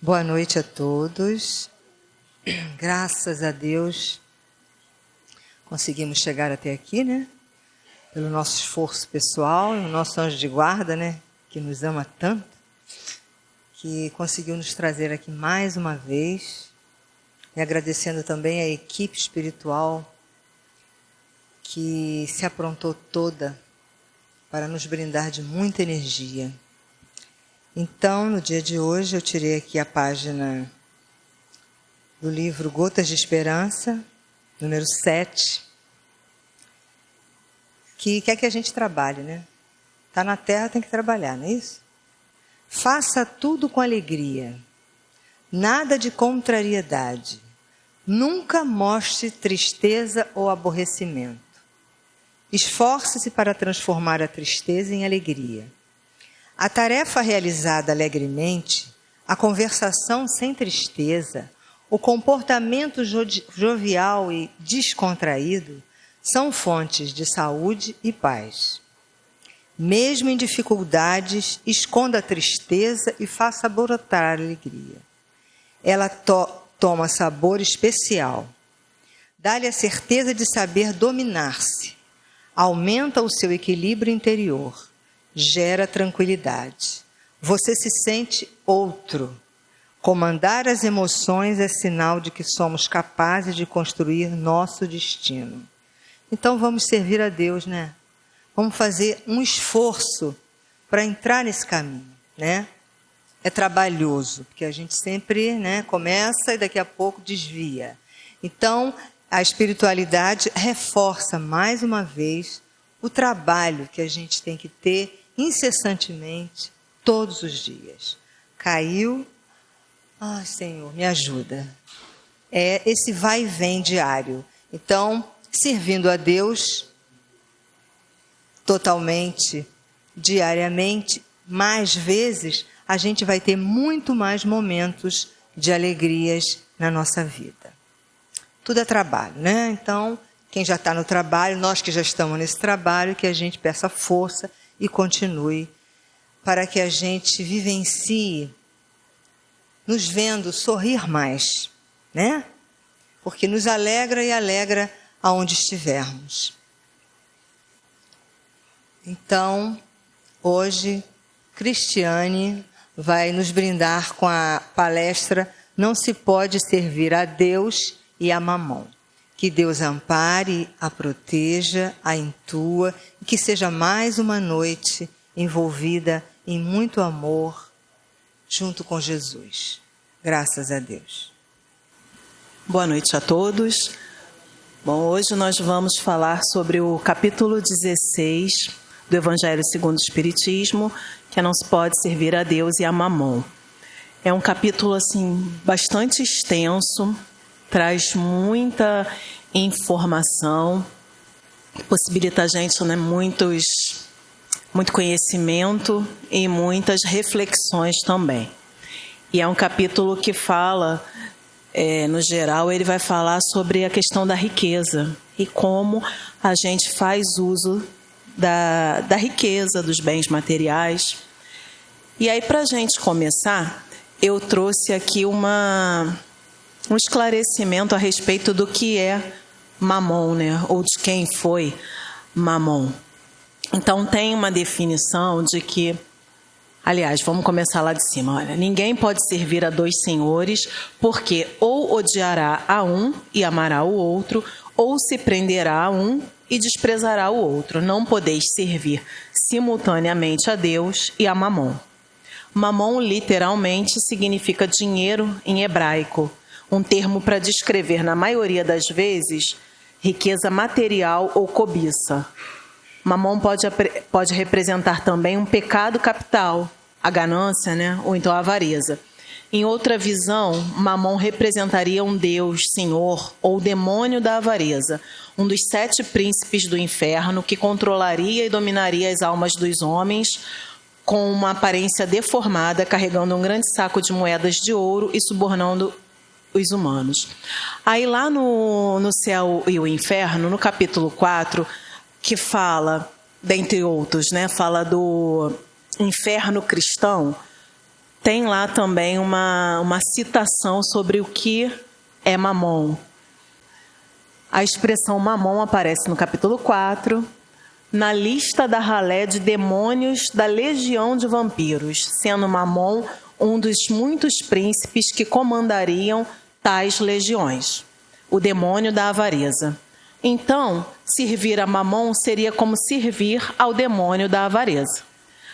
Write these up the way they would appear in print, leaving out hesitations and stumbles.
Boa noite a todos. Graças a Deus conseguimos chegar até aqui, né? Pelo nosso esforço pessoal, o nosso anjo de guarda, né? Que nos ama tanto, que conseguiu nos trazer aqui mais uma vez. E agradecendo também a equipe espiritual que se aprontou toda para nos brindar de muita energia. Então, no dia de hoje, eu tirei aqui a página do livro Gotas de Esperança, número 7, que quer que a gente trabalhe, né? Está na terra, tem que trabalhar, não é isso? Faça tudo com alegria, nada de contrariedade, nunca mostre tristeza ou aborrecimento. Esforce-se para transformar a tristeza em alegria. A tarefa realizada alegremente, a conversação sem tristeza, o comportamento jovial e descontraído são fontes de saúde e paz. Mesmo em dificuldades, esconda a tristeza e faça brotar a alegria. Ela toma sabor especial. Dá-lhe a certeza de saber dominar-se. Aumenta o seu equilíbrio interior. Gera tranquilidade. Você se sente outro. Comandar as emoções é sinal de que somos capazes de construir nosso destino. Então vamos servir a Deus, né? Vamos fazer um esforço para entrar nesse caminho, né? É trabalhoso, porque a gente sempre, né, começa e daqui a pouco desvia. Então, a espiritualidade reforça mais uma vez o trabalho que a gente tem que ter incessantemente, todos os dias. Caiu, ai Senhor, me ajuda. É esse vai e vem diário. Então, servindo a Deus totalmente, diariamente, mais vezes, a gente vai ter muito mais momentos de alegrias na nossa vida. Tudo é trabalho, né? Então, quem já está no trabalho, nós que já estamos nesse trabalho, que a gente peça força e continue, para que a gente vivencie, nos vendo sorrir mais, né? Porque nos alegra e alegra aonde estivermos. Então, hoje, Cristiane vai nos brindar com a palestra Não se pode servir a Deus e a Mamon. Que Deus ampare, a proteja, a intua e que seja mais uma noite envolvida em muito amor junto com Jesus. Graças a Deus. Boa noite a todos. Bom, hoje nós vamos falar sobre o capítulo 16 do Evangelho segundo o Espiritismo, que é Não se pode servir a Deus e a Mamon. É um capítulo assim bastante extenso, traz muita informação, possibilita a gente, né, muito conhecimento e muitas reflexões também. E é um capítulo que fala, no geral, ele vai falar sobre a questão da riqueza e como a gente faz uso da riqueza, dos bens materiais. E aí, para a gente começar, eu trouxe aqui um esclarecimento a respeito do que é Mamon, né? Ou de quem foi Mamon. Então, tem uma definição de que, aliás, vamos começar lá de cima. Olha, ninguém pode servir a dois senhores, porque ou odiará a um e amará o outro, ou se prenderá a um e desprezará o outro. Não podeis servir simultaneamente a Deus e a Mamon. Mamon literalmente significa dinheiro em hebraico, um termo para descrever, na maioria das vezes, riqueza material ou cobiça. Mamon pode representar também um pecado capital, a ganância, né? Ou então a avareza. Em outra visão, Mamon representaria um deus, senhor ou demônio da avareza, um dos 7 príncipes do inferno que controlaria e dominaria as almas dos homens com uma aparência deformada, carregando um grande saco de moedas de ouro e subornando os humanos. Aí lá no Céu e o Inferno, no capítulo 4, que fala, dentre outros, né, fala do inferno cristão, tem lá também uma citação sobre o que é mamon. A expressão mamon aparece no capítulo 4, na lista da ralé de demônios da legião de vampiros, sendo Mamon um dos muitos príncipes que comandariam tais legiões, o demônio da avareza. Então, servir a Mamon seria como servir ao demônio da avareza.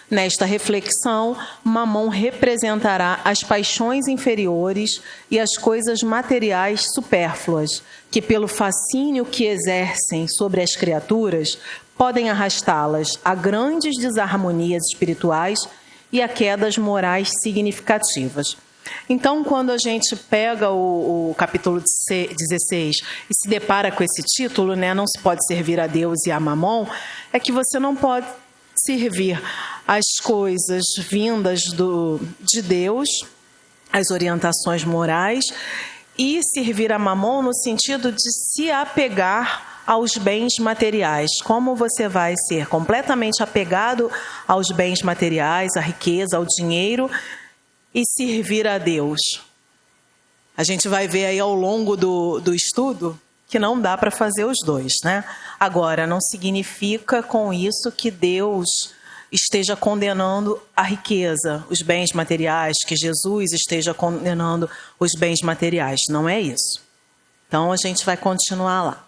Nesta reflexão, Mamon representará as paixões inferiores e as coisas materiais supérfluas, que pelo fascínio que exercem sobre as criaturas, podem arrastá-las a grandes desarmonias espirituais e a quedas morais significativas. Então, quando a gente pega o capítulo 16 e se depara com esse título, né, não se pode servir a Deus e a Mamon, é que você não pode servir as coisas vindas de Deus, as orientações morais, e servir a Mamon no sentido de se apegar aos bens materiais. Como você vai ser completamente apegado aos bens materiais, à riqueza, ao dinheiro, e servir a Deus? A gente vai ver aí ao longo do estudo que não dá para fazer os dois, né? Agora, não significa com isso que Deus esteja condenando a riqueza, os bens materiais, que Jesus esteja condenando os bens materiais. Não é isso. Então, a gente vai continuar lá.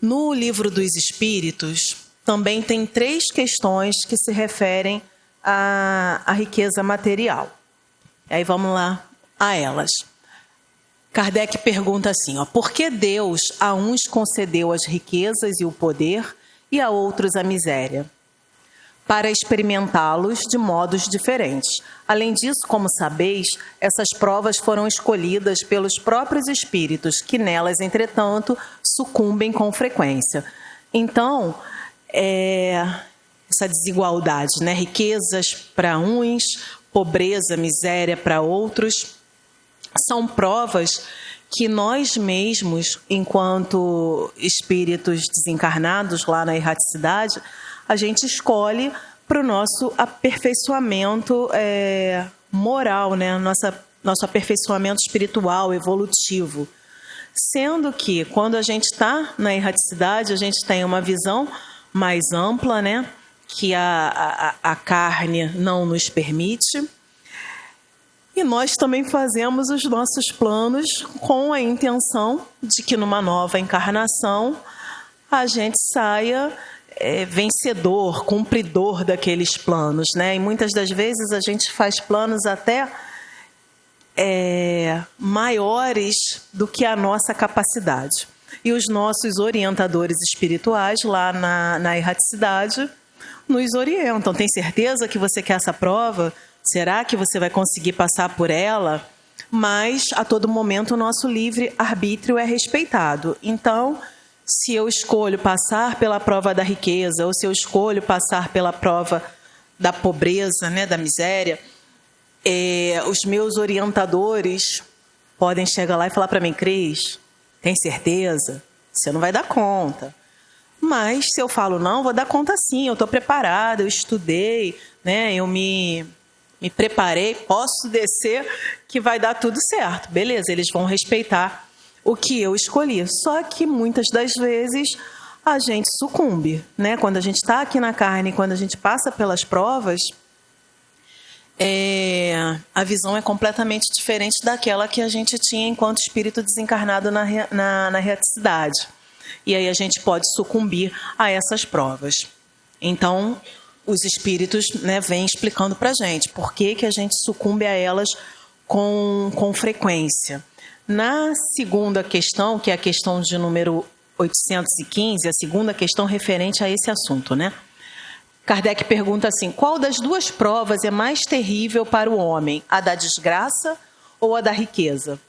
No Livro dos Espíritos, também tem 3 questões que se referem à riqueza material. Aí vamos lá a elas. Kardec pergunta assim, por que Deus a uns concedeu as riquezas e o poder e a outros a miséria? Para experimentá-los de modos diferentes. Além disso, como sabeis, essas provas foram escolhidas pelos próprios espíritos, que nelas, entretanto, sucumbem com frequência. Então, essa desigualdade, né? Riquezas para uns, pobreza, miséria para outros, são provas que nós mesmos, enquanto espíritos desencarnados lá na erraticidade, a gente escolhe para o nosso aperfeiçoamento moral, né? Nosso aperfeiçoamento espiritual, evolutivo. Sendo que, quando a gente está na erraticidade, a gente tem uma visão mais ampla, né? Que a carne não nos permite. E nós também fazemos os nossos planos com a intenção de que numa nova encarnação a gente saia vencedor, cumpridor daqueles planos, né? E muitas das vezes a gente faz planos até maiores do que a nossa capacidade. E os nossos orientadores espirituais lá na erraticidade nos orientam. Tem certeza que você quer essa prova? Será que você vai conseguir passar por ela? Mas, a todo momento, o nosso livre-arbítrio é respeitado. Então, se eu escolho passar pela prova da riqueza, ou se eu escolho passar pela prova da pobreza, né, da miséria, os meus orientadores podem chegar lá e falar para mim, Cris, tem certeza? Você não vai dar conta. Mas, se eu falo, não, vou dar conta sim, eu estou preparada, eu estudei, né, eu me preparei, posso descer, que vai dar tudo certo. Beleza, eles vão respeitar o que eu escolhi. Só que muitas das vezes a gente sucumbe, né? Quando a gente está aqui na carne, quando a gente passa pelas provas, a visão é completamente diferente daquela que a gente tinha enquanto espírito desencarnado na erraticidade. E aí a gente pode sucumbir a essas provas. Então, os espíritos, né, vêm explicando para a gente por que a gente sucumbe a elas com frequência. Na segunda questão, que é a questão de número 815, a segunda questão referente a esse assunto, né? Kardec pergunta assim, qual das duas provas é mais terrível para o homem? A da desgraça ou a da riqueza?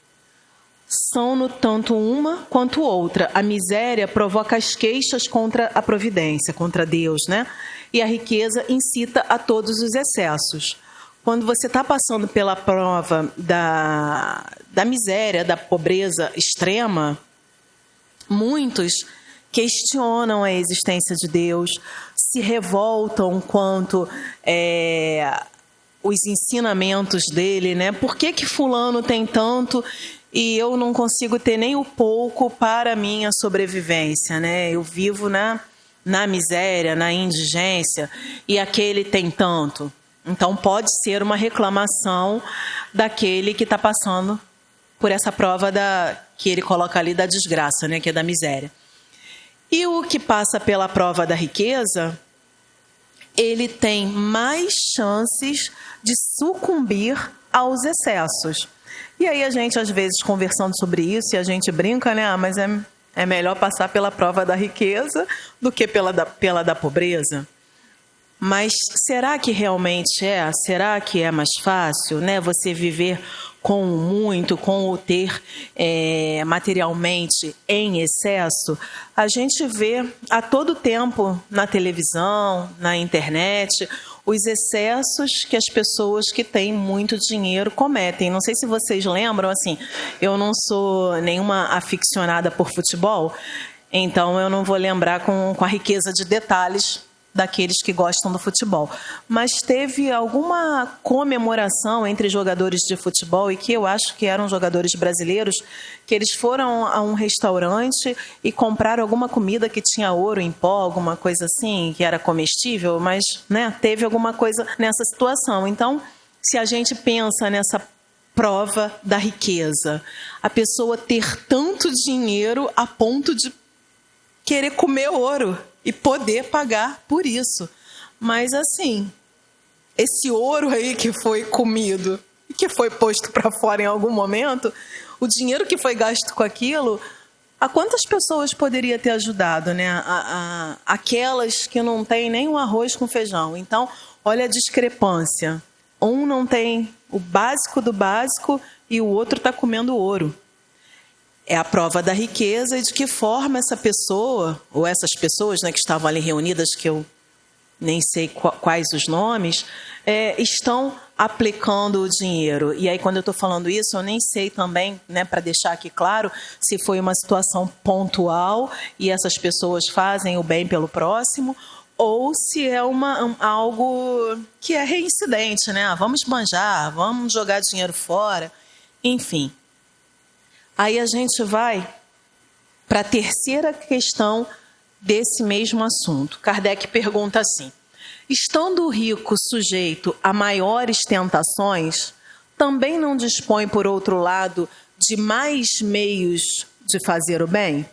São-no tanto uma quanto outra. A miséria provoca as queixas contra a providência, contra Deus, né? E a riqueza incita a todos os excessos. Quando você está passando pela prova da miséria, da pobreza extrema, muitos questionam a existência de Deus, se revoltam quanto os ensinamentos dele, né? Por que fulano tem tanto e eu não consigo ter nem o pouco para a minha sobrevivência, né? Eu vivo na miséria, na indigência, e aquele tem tanto. Então, pode ser uma reclamação daquele que está passando por essa prova que ele coloca ali da desgraça, né? Que é da miséria. E o que passa pela prova da riqueza, ele tem mais chances de sucumbir aos excessos. E aí a gente, às vezes, conversando sobre isso, e a gente brinca, né? Mas é melhor passar pela prova da riqueza do que pela da pobreza. Mas será que realmente é? Será que é mais fácil, né? Você viver com o muito, com o ter materialmente em excesso? A gente vê a todo tempo na televisão, na internet, os excessos que as pessoas que têm muito dinheiro cometem. Não sei se vocês lembram, assim, eu não sou nenhuma aficionada por futebol, então eu não vou lembrar com a riqueza de detalhes daqueles que gostam do futebol. Mas teve alguma comemoração entre jogadores de futebol, e que eu acho que eram jogadores brasileiros, que eles foram a um restaurante e compraram alguma comida que tinha ouro em pó, alguma coisa assim, que era comestível, mas, né, teve alguma coisa nessa situação. Então, se a gente pensa nessa prova da riqueza, a pessoa ter tanto dinheiro a ponto de querer comer ouro e poder pagar por isso. Mas, assim, esse ouro aí que foi comido e que foi posto para fora em algum momento, o dinheiro que foi gasto com aquilo, a quantas pessoas poderia ter ajudado, né? Aquelas que não têm nem um arroz com feijão. Então, olha a discrepância. Um não tem o básico do básico e o outro está comendo ouro. É a prova da riqueza e de que forma essa pessoa, ou essas pessoas, né, que estavam ali reunidas, que eu nem sei quais os nomes, estão aplicando o dinheiro. E aí, quando eu estou falando isso, eu nem sei também, né, para deixar aqui claro, se foi uma situação pontual e essas pessoas fazem o bem pelo próximo, ou se é algo que é reincidente, né? Vamos manjar, vamos jogar dinheiro fora, enfim. Aí a gente vai para a terceira questão desse mesmo assunto. Kardec pergunta assim: estando o rico sujeito a maiores tentações, também não dispõe, por outro lado, de mais meios de fazer o bem?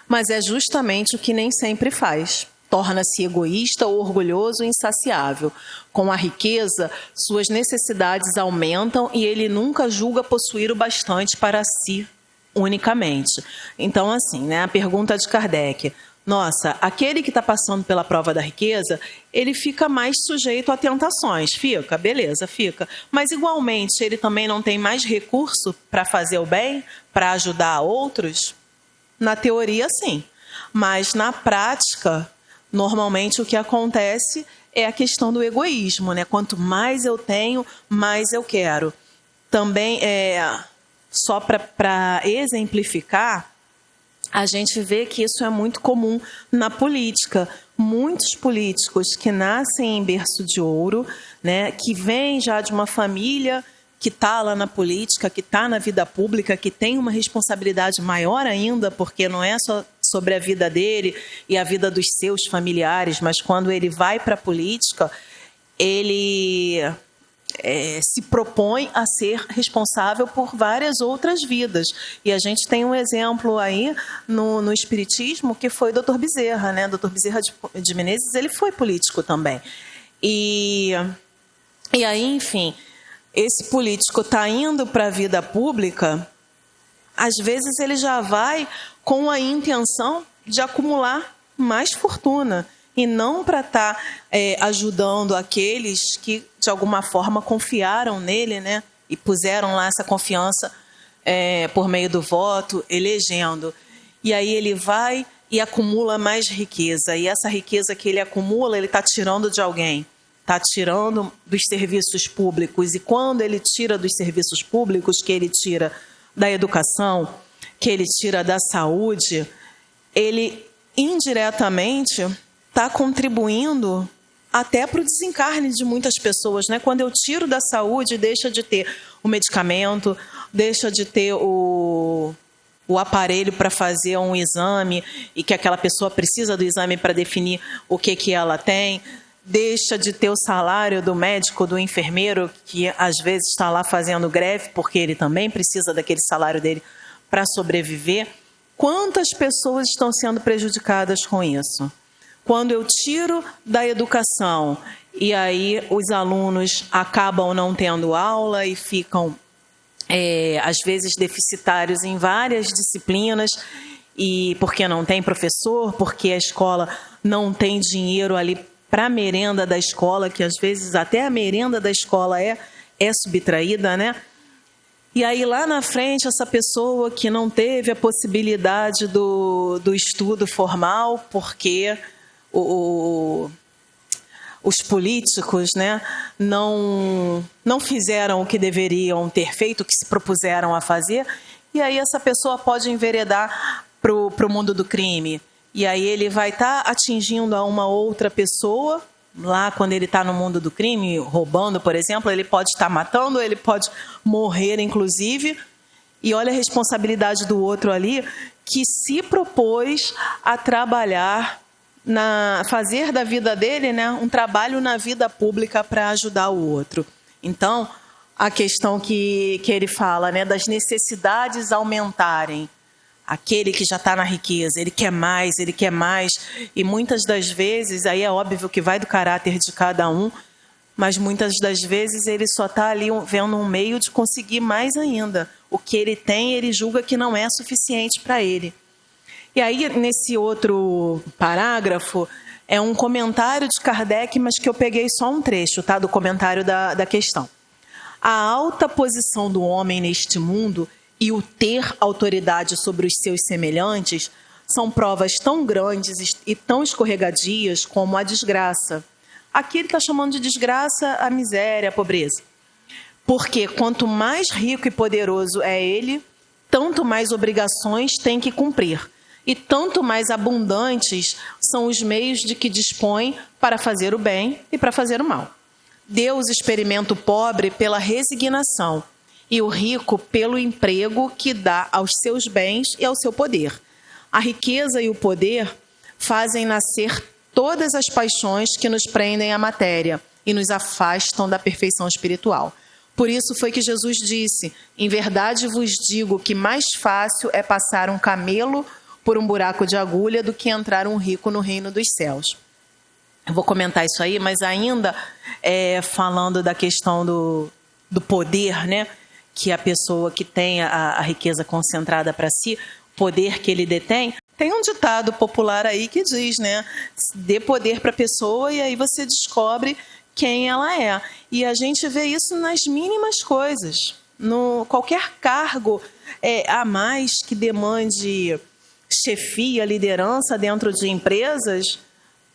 Mas é justamente o que nem sempre faz. Torna-se egoísta ou orgulhoso e insaciável. Com a riqueza, suas necessidades aumentam e ele nunca julga possuir o bastante para si unicamente. Então, assim, né, a pergunta de Kardec: nossa, aquele que está passando pela prova da riqueza, ele fica mais sujeito a tentações. Fica, beleza, fica. Mas, igualmente, ele também não tem mais recurso para fazer o bem, para ajudar outros? Na teoria, sim. Mas, na prática, normalmente o que acontece é a questão do egoísmo, né? Quanto mais eu tenho, mais eu quero. Também só para exemplificar, a gente vê que isso é muito comum na política. Muitos políticos que nascem em berço de ouro, né, que vêm já de uma família que está lá na política, que está na vida pública, que tem uma responsabilidade maior ainda, porque não é só sobre a vida dele e a vida dos seus familiares, mas quando ele vai para a política, ele se propõe a ser responsável por várias outras vidas. E a gente tem um exemplo aí no Espiritismo, que foi o Dr. Bezerra, né? Dr. Bezerra de Menezes, ele foi político também. E aí, enfim, esse político está indo para a vida pública, às vezes ele já vai com a intenção de acumular mais fortuna, e não para estar ajudando aqueles que, de alguma forma, confiaram nele, né? E puseram lá essa confiança por meio do voto, elegendo. E aí ele vai e acumula mais riqueza. E essa riqueza que ele acumula, ele está tirando de alguém. Está tirando dos serviços públicos. E quando ele tira dos serviços públicos, que ele tira da educação, que ele tira da saúde, ele indiretamente está contribuindo até para o desencarne de muitas pessoas, né? Quando eu tiro da saúde, deixa de ter o medicamento, deixa de ter o aparelho para fazer um exame e que aquela pessoa precisa do exame para definir o que ela tem, deixa de ter o salário do médico, do enfermeiro, que às vezes está lá fazendo greve, porque ele também precisa daquele salário dele para sobreviver. Quantas pessoas estão sendo prejudicadas com isso? Quando eu tiro da educação e aí os alunos acabam não tendo aula e ficam, às vezes, deficitários em várias disciplinas, e porque não tem professor, porque a escola não tem dinheiro ali para a merenda da escola, que às vezes até a merenda da escola é subtraída, né? E aí lá na frente essa pessoa que não teve a possibilidade do estudo formal, porque os políticos, né, não fizeram o que deveriam ter feito, o que se propuseram a fazer, e aí essa pessoa pode enveredar para o mundo do crime. E aí ele vai estar atingindo a uma outra pessoa, lá quando ele está no mundo do crime, roubando, por exemplo, ele pode estar matando, ele pode morrer, inclusive. E olha a responsabilidade do outro ali, que se propôs a trabalhar, fazer da vida dele, né, um trabalho na vida pública para ajudar o outro. Então, a questão que ele fala, né, das necessidades aumentarem. Aquele que já está na riqueza, ele quer mais, e muitas das vezes, aí é óbvio que vai do caráter de cada um, mas muitas das vezes ele só está ali vendo um meio de conseguir mais ainda. O que ele tem, ele julga que não é suficiente para ele. E aí, nesse outro parágrafo, é um comentário de Kardec, mas que eu peguei só um trecho, tá, do comentário da questão. A alta posição do homem neste mundo e o ter autoridade sobre os seus semelhantes são provas tão grandes e tão escorregadias como a desgraça. Aqui ele está chamando de desgraça a miséria, a pobreza. Porque quanto mais rico e poderoso é ele, tanto mais obrigações tem que cumprir. E tanto mais abundantes são os meios de que dispõe para fazer o bem e para fazer o mal. Deus experimenta o pobre pela resignação e o rico pelo emprego que dá aos seus bens e ao seu poder. A riqueza e o poder fazem nascer todas as paixões que nos prendem à matéria e nos afastam da perfeição espiritual. Por isso foi que Jesus disse: em verdade vos digo que mais fácil é passar um camelo por um buraco de agulha do que entrar um rico no reino dos céus. Eu vou comentar isso aí, mas ainda falando da questão do poder, né? Que a pessoa que tem a riqueza concentrada para si, poder que ele detém, tem um ditado popular aí que diz, né? Dê poder para a pessoa e aí você descobre quem ela é. E a gente vê isso nas mínimas coisas. Qualquer cargo a mais que demande chefia, liderança dentro de empresas,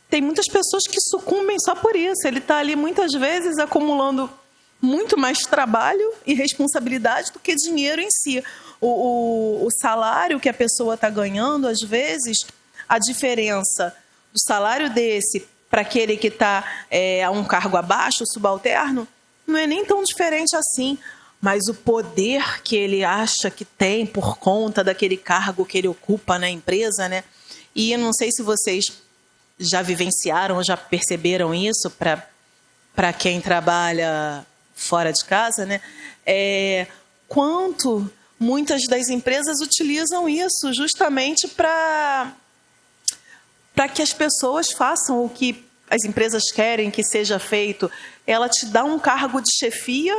tem muitas pessoas que sucumbem só por isso. Ele está ali muitas vezes acumulando muito mais trabalho e responsabilidade do que dinheiro em si. O salário que a pessoa está ganhando, às vezes, a diferença do salário desse para aquele que está a um cargo abaixo, subalterno, não é nem tão diferente assim. Mas o poder que ele acha que tem por conta daquele cargo que ele ocupa na empresa, né? E eu não sei se vocês já vivenciaram ou já perceberam isso para quem trabalha fora de casa, né? Quanto muitas das empresas utilizam isso justamente para que as pessoas façam o que as empresas querem que seja feito. Ela te dá um cargo de chefia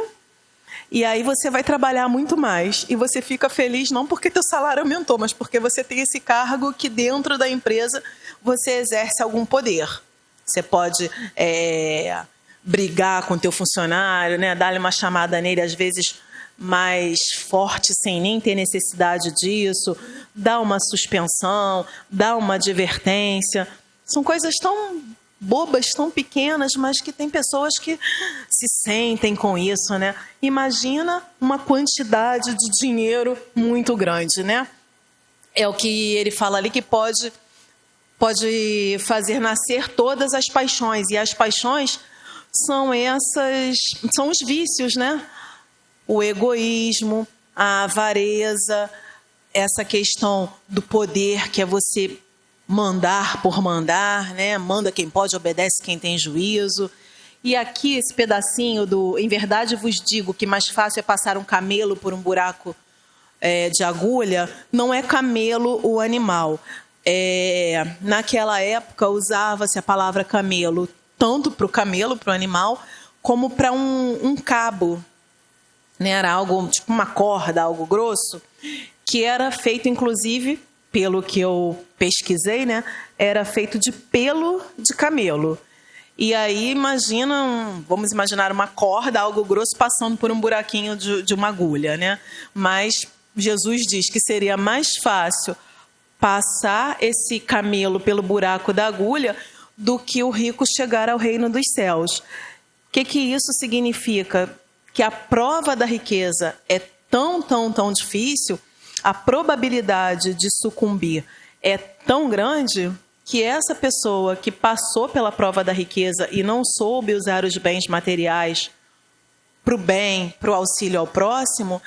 e aí você vai trabalhar muito mais. E você fica feliz não porque teu salário aumentou, mas porque você tem esse cargo que dentro da empresa você exerce algum poder. Você pode brigar com o teu funcionário, né? Dar-lhe uma chamada nele, às vezes mais forte, sem nem ter necessidade disso, dar uma suspensão, dar uma advertência. São coisas tão bobas, tão pequenas, mas que tem pessoas que se sentem com isso, né? Imagina uma quantidade de dinheiro muito grande, né? É o que ele fala ali, que pode pode fazer nascer todas as paixões. E as paixões são os vícios, né? O egoísmo, a avareza, essa questão do poder, que é você mandar por mandar, né? Manda quem pode, obedece quem tem juízo. E aqui esse pedacinho do em verdade vos digo que mais fácil é passar um camelo por um buraco de agulha, não é camelo o animal. Naquela época usava-se a palavra camelo tanto para o camelo, para o animal, como para um cabo, né? Era algo tipo uma corda, algo grosso, que era feito inclusive, pelo que eu pesquisei, né? Era feito de pelo de camelo. E aí vamos imaginar uma corda, algo grosso, passando por um buraquinho de uma agulha, né? Mas Jesus diz que seria mais fácil passar esse camelo pelo buraco da agulha do que o rico chegar ao reino dos céus. O que isso significa? Que a prova da riqueza é tão difícil, a probabilidade de sucumbir é tão grande, que essa pessoa que passou pela prova da riqueza e não soube usar os bens materiais para o bem, para o auxílio ao próximo,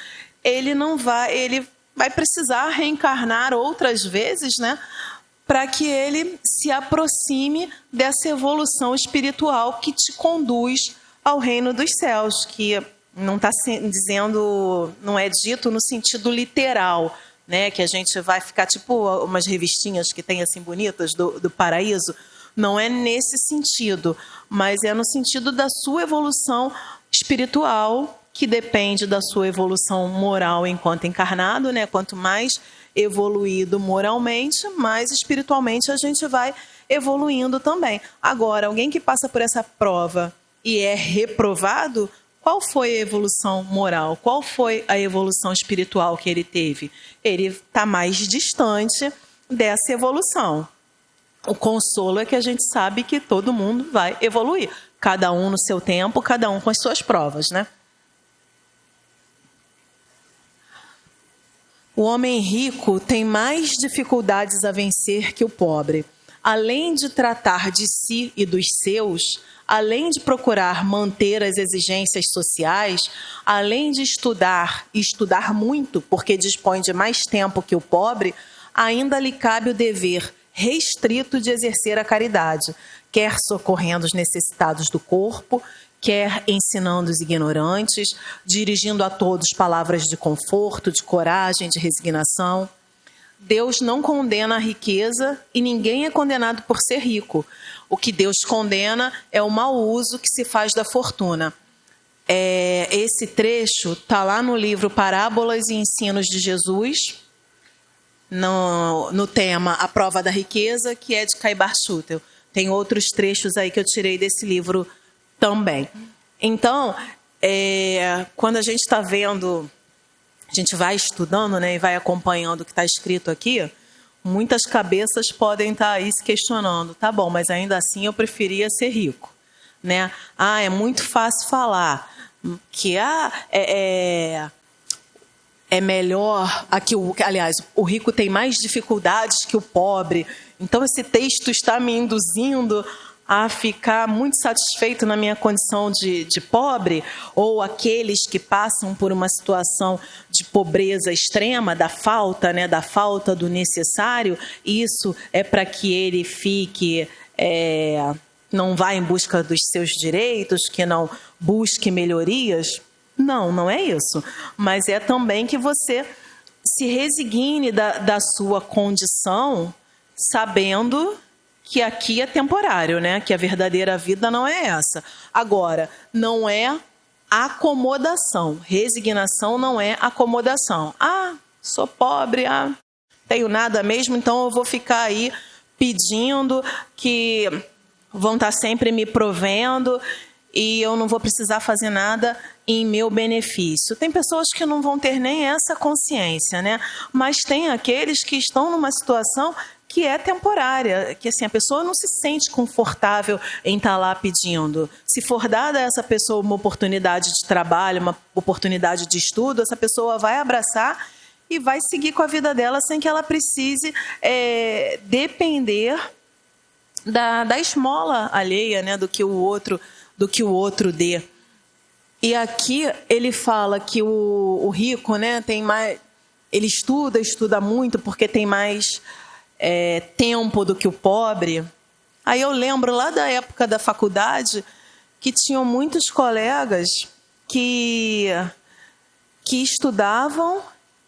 ele vai precisar reencarnar outras vezes, né, para que ele se aproxime dessa evolução espiritual que te conduz ao reino dos céus, que não está dizendo, não é dito no sentido literal, né, que a gente vai ficar tipo umas revistinhas que tem assim bonitas do paraíso. Não é nesse sentido, mas é no sentido da sua evolução espiritual, que depende da sua evolução moral enquanto encarnado, né? Quanto mais evoluído moralmente, mais espiritualmente a gente vai evoluindo também. Agora, alguém que passa por essa prova e é reprovado, qual foi a evolução moral? Qual foi a evolução espiritual que ele teve? Ele está mais distante dessa evolução. O consolo é que a gente sabe que todo mundo vai evoluir. Cada um no seu tempo, cada um com as suas provas, né? O homem rico tem mais dificuldades a vencer que o pobre. Além de tratar de si e dos seus, além de procurar manter as exigências sociais, além de estudar, e estudar muito, porque dispõe de mais tempo que o pobre, ainda lhe cabe o dever restrito de exercer a caridade, quer socorrendo os necessitados do corpo, quer ensinando os ignorantes, dirigindo a todos palavras de conforto, de coragem, de resignação. Deus não condena a riqueza e ninguém é condenado por ser rico. O que Deus condena é o mau uso que se faz da fortuna. Esse trecho está lá no livro Parábolas e Ensinos de Jesus, no tema A Prova da Riqueza, que é de Caibar Schutel. Tem outros trechos aí que eu tirei desse livro também. Então, quando a gente está vendo, a gente vai estudando, né, e vai acompanhando o que está escrito aqui, muitas cabeças podem estar aí se questionando. Tá bom, mas ainda assim eu preferia ser rico, né? É muito fácil falar que é melhor, aliás, o rico tem mais dificuldades que o pobre. Então esse texto está me induzindo a ficar muito satisfeito na minha condição de pobre, ou aqueles que passam por uma situação de pobreza extrema, da falta, né, da falta do necessário, isso é para que ele fique, não vá em busca dos seus direitos, que não busque melhorias. Não é isso. Mas é também que você se resigne da sua condição, sabendo que aqui é temporário, né? Que a verdadeira vida não é essa. Agora, não é acomodação. Resignação não é acomodação. Sou pobre, tenho nada mesmo, então eu vou ficar aí pedindo, que vão estar sempre me provendo e eu não vou precisar fazer nada em meu benefício. Tem pessoas que não vão ter nem essa consciência, né? Mas tem aqueles que estão numa situação que é temporária, que assim, a pessoa não se sente confortável em estar lá pedindo. Se for dada a essa pessoa uma oportunidade de trabalho, uma oportunidade de estudo, essa pessoa vai abraçar e vai seguir com a vida dela sem que ela precise depender da esmola alheia, né, do que o outro dê. E aqui ele fala que o rico, né, tem mais, ele estuda muito porque tem mais tempo do que o pobre. Aí eu lembro lá da época da faculdade que tinham muitos colegas que estudavam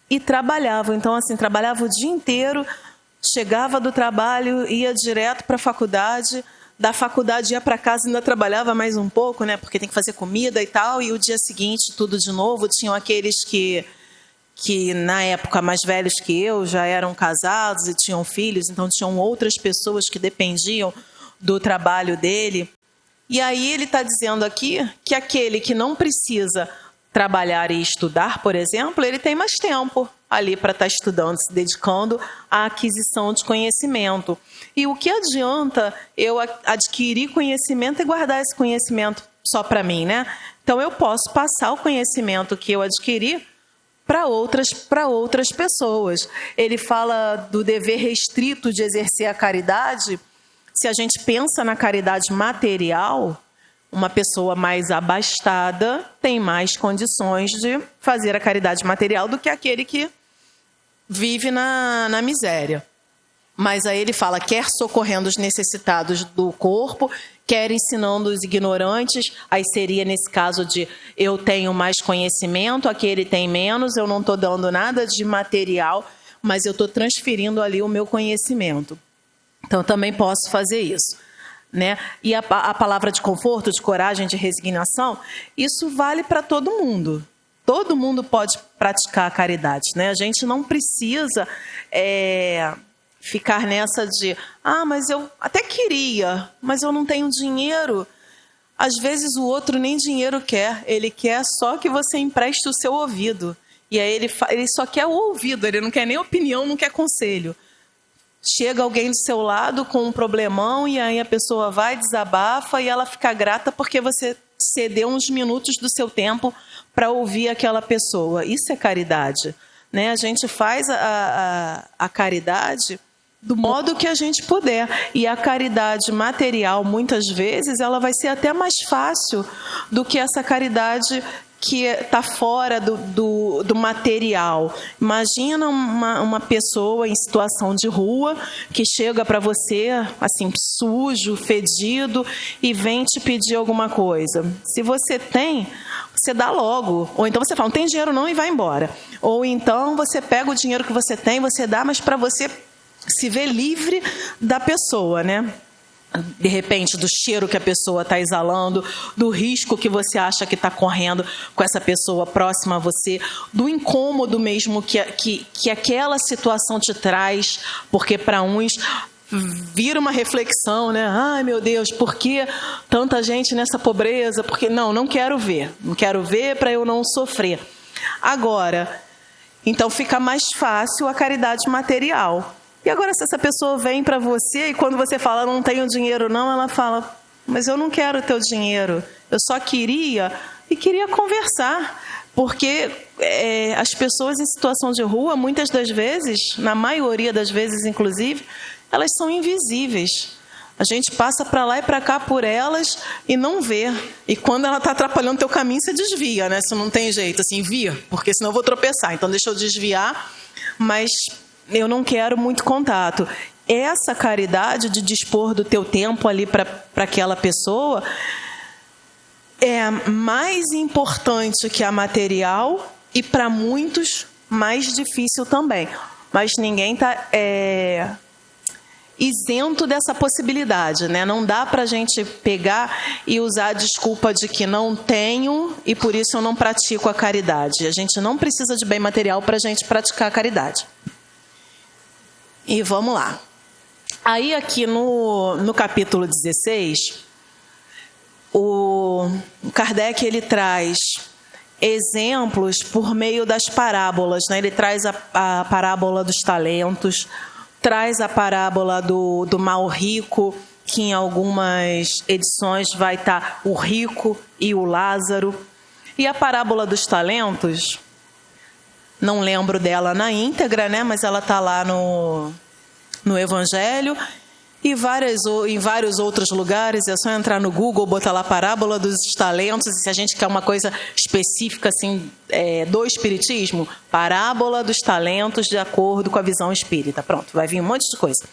e trabalhavam. Então, assim, trabalhava o dia inteiro, chegava do trabalho, ia direto para a faculdade, da faculdade ia para casa e ainda trabalhava mais um pouco, né? Porque tem que fazer comida e tal, e o dia seguinte tudo de novo. Tinham aqueles que na época mais velhos que eu já eram casados e tinham filhos, então tinham outras pessoas que dependiam do trabalho dele. E aí ele está dizendo aqui que aquele que não precisa trabalhar e estudar, por exemplo, ele tem mais tempo ali para estar estudando, se dedicando à aquisição de conhecimento. E o que adianta eu adquirir conhecimento e guardar esse conhecimento só para mim, né? Então eu posso passar o conhecimento que eu adquiri para outras pessoas. Ele fala do dever restrito de exercer a caridade. Se a gente pensa na caridade material, uma pessoa mais abastada tem mais condições de fazer a caridade material do que aquele que vive na miséria. Mas aí ele fala, quer socorrendo os necessitados do corpo, quer ensinando os ignorantes. Aí seria nesse caso de eu tenho mais conhecimento, aquele tem menos, eu não estou dando nada de material, mas eu estou transferindo ali o meu conhecimento. Então, também posso fazer isso, né? E a palavra de conforto, de coragem, de resignação, isso vale para todo mundo. Todo mundo pode praticar a caridade, né? A gente não precisa ficar nessa de, mas eu até queria, mas eu não tenho dinheiro. Às vezes o outro nem dinheiro quer, ele quer só que você empreste o seu ouvido. E aí ele só quer o ouvido, ele não quer nem opinião, não quer conselho. Chega alguém do seu lado com um problemão e aí a pessoa vai, desabafa e ela fica grata porque você cedeu uns minutos do seu tempo para ouvir aquela pessoa. Isso é caridade, né? A gente faz a caridade do modo que a gente puder. E a caridade material, muitas vezes, ela vai ser até mais fácil do que essa caridade que está fora do material. Imagina uma pessoa em situação de rua que chega para você, assim, sujo, fedido, e vem te pedir alguma coisa. Se você tem, você dá logo. Ou então você fala, não tem dinheiro não, e vai embora. Ou então você pega o dinheiro que você tem, você dá, mas para você se ver livre da pessoa, né? De repente, do cheiro que a pessoa está exalando, do risco que você acha que está correndo com essa pessoa próxima a você, do incômodo mesmo que aquela situação te traz, porque para uns vira uma reflexão, né? Ai, meu Deus, por que tanta gente nessa pobreza? Porque não quero ver para eu não sofrer. Agora, então fica mais fácil a caridade material. E agora, se essa pessoa vem para você e quando você fala, não tenho dinheiro não, ela fala, mas eu não quero teu dinheiro, eu só queria conversar. Porque as pessoas em situação de rua, muitas das vezes, na maioria das vezes inclusive, elas são invisíveis. A gente passa para lá e para cá por elas e não vê. E quando ela está atrapalhando o teu caminho, você desvia, né? Se não tem jeito, assim, via, porque senão eu vou tropeçar. Então deixa eu desviar, mas eu não quero muito contato. Essa caridade de dispor do teu tempo ali para aquela pessoa é mais importante que a material e para muitos mais difícil também. Mas ninguém está isento dessa possibilidade, né? Não dá para a gente pegar e usar a desculpa de que não tenho e por isso eu não pratico a caridade. A gente não precisa de bem material para a gente praticar a caridade. E vamos lá. Aí aqui no capítulo 16, o Kardec ele traz exemplos por meio das parábolas, né? Ele traz a parábola dos talentos, traz a parábola do mal rico, que em algumas edições vai estar o rico e o Lázaro. E a parábola dos talentos, não lembro dela na íntegra, né? Mas ela está lá no Evangelho. E em vários outros lugares, é só entrar no Google, botar lá parábola dos talentos, e se a gente quer uma coisa específica assim, do espiritismo, parábola dos talentos de acordo com a visão espírita. Pronto, vai vir um monte de coisa.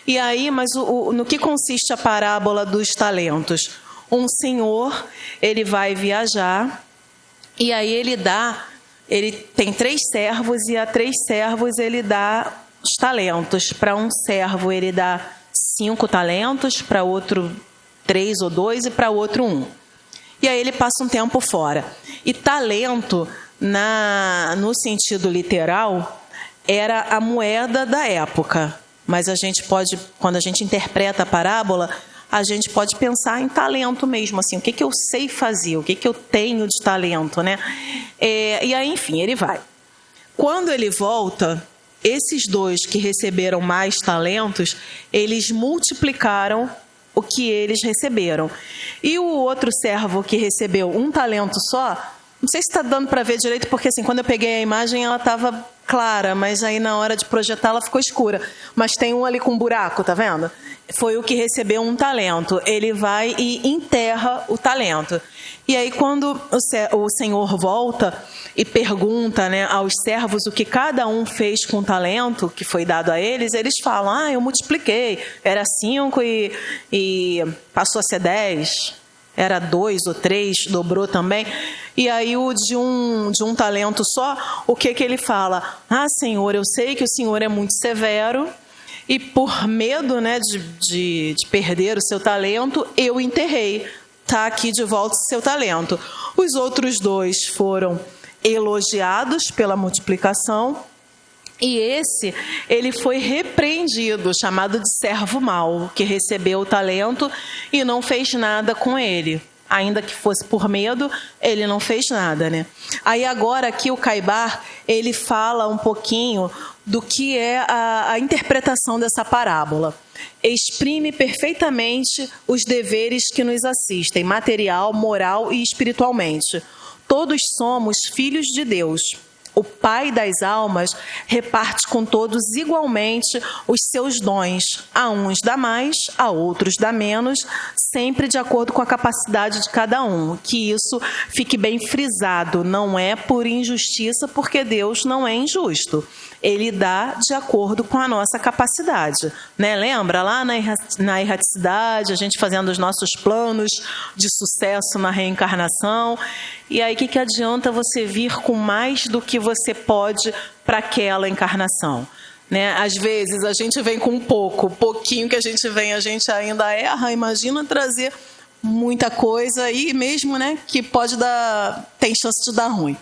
E aí, mas no que consiste a parábola dos talentos? Um senhor, ele vai viajar, e aí ele tem 3 servos, e a 3 servos ele dá os talentos. Para um servo ele dá 5 talentos, para outro 3 ou 2 e para outro 1. E aí ele passa um tempo fora. E talento, no sentido literal, era a moeda da época. Mas a gente pode, quando a gente interpreta a parábola, a gente pode pensar em talento mesmo, assim, o que eu sei fazer, o que eu tenho de talento, né? E aí, enfim, ele vai. Quando ele volta, esses 2 que receberam mais talentos, eles multiplicaram o que eles receberam. E o outro servo que recebeu 1 talento só, não sei se está dando para ver direito, porque assim, quando eu peguei a imagem ela estava clara, mas aí na hora de projetar ela ficou escura. Mas tem um ali com um buraco, tá vendo? Foi o que recebeu 1 talento. Ele vai e enterra o talento. E aí quando o Senhor volta e pergunta, né, aos servos o que cada um fez com o talento que foi dado a eles, eles falam, eu multipliquei, era 5 e passou a ser 10, era 2 ou 3, dobrou também. E aí o de um talento só, o que ele fala? Senhor, eu sei que o Senhor é muito severo, e por medo, né, de perder o seu talento, eu enterrei. Está aqui de volta o seu talento. Os outros 2 foram elogiados pela multiplicação, e ele foi repreendido, chamado de servo mau, que recebeu o talento e não fez nada com ele. Ainda que fosse por medo, ele não fez nada, né? Aí agora aqui o Caibar, ele fala um pouquinho do que é a interpretação dessa parábola. Exprime perfeitamente os deveres que nos assistem, material, moral e espiritualmente. Todos somos filhos de Deus. O Pai das almas reparte com todos igualmente os seus dons. A uns dá mais, a outros dá menos, sempre de acordo com a capacidade de cada um. Que isso fique bem frisado, não é por injustiça, porque Deus não é injusto. Ele dá de acordo com a nossa capacidade, né? Lembra lá na erraticidade, a gente fazendo os nossos planos de sucesso na reencarnação, e aí o que adianta você vir com mais do que você pode para aquela encarnação, né? Às vezes a gente vem com pouquinho que a gente vem, a gente ainda erra, imagina trazer muita coisa e mesmo, né, que tem chance de dar ruim.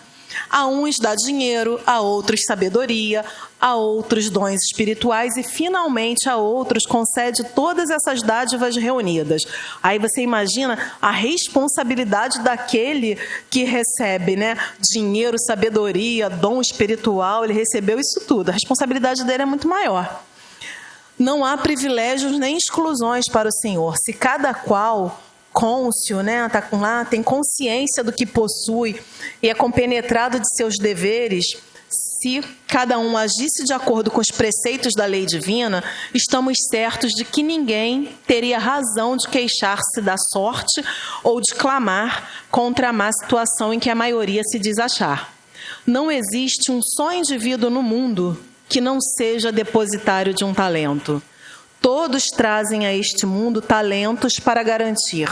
A uns dá dinheiro, a outros sabedoria, a outros dons espirituais e, finalmente, a outros concede todas essas dádivas reunidas. Aí você imagina a responsabilidade daquele que recebe, né, dinheiro, sabedoria, dom espiritual, ele recebeu isso tudo. A responsabilidade dele é muito maior. Não há privilégios nem exclusões para o Senhor. Se cada qual cônscio, né, tá lá, tem consciência do que possui e é compenetrado de seus deveres, se cada um agisse de acordo com os preceitos da lei divina, estamos certos de que ninguém teria razão de queixar-se da sorte ou de clamar contra a má situação em que a maioria se diz achar. Não existe um só indivíduo no mundo que não seja depositário de um talento. Todos trazem a este mundo talentos para garantir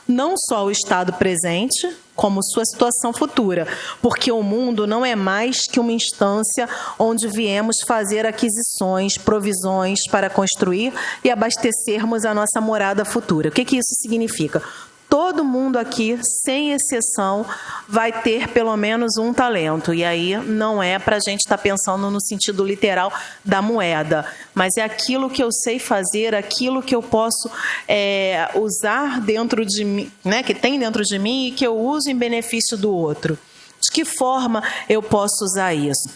não só o estado presente, como sua situação futura, porque o mundo não é mais que uma instância onde viemos fazer aquisições, provisões para construir e abastecermos a nossa morada futura. O que isso significa? Todo mundo aqui, sem exceção, vai ter pelo menos um talento. E aí não é para a gente estar pensando no sentido literal da moeda, mas é aquilo que eu sei fazer, aquilo que eu posso usar dentro de mim, né, que tem dentro de mim e que eu uso em benefício do outro. De que forma eu posso usar isso?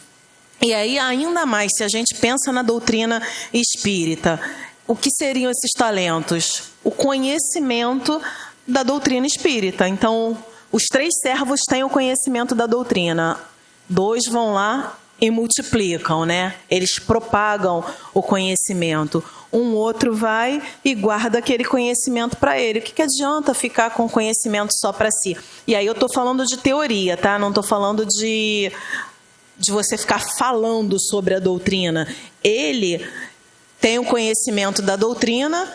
E aí, ainda mais, se a gente pensa na doutrina espírita, o que seriam esses talentos? O conhecimento da doutrina espírita. Então, os 3 servos têm o conhecimento da doutrina. 2 vão lá e multiplicam, né? Eles propagam o conhecimento. Um outro vai e guarda aquele conhecimento para ele. O que adianta ficar com conhecimento só para si? E aí eu estou falando de teoria, tá? Não estou falando de você ficar falando sobre a doutrina. Ele tem o conhecimento da doutrina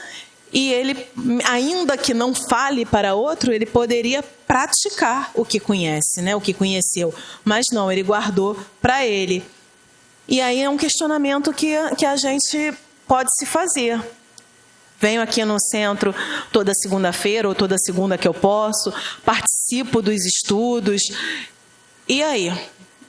e ele, ainda que não fale para outro, ele poderia praticar o que conhece, né? O que conheceu. Mas não, ele guardou para ele. E aí é um questionamento que a gente pode se fazer. Venho aqui no centro toda segunda-feira ou toda segunda que eu posso, participo dos estudos. E aí?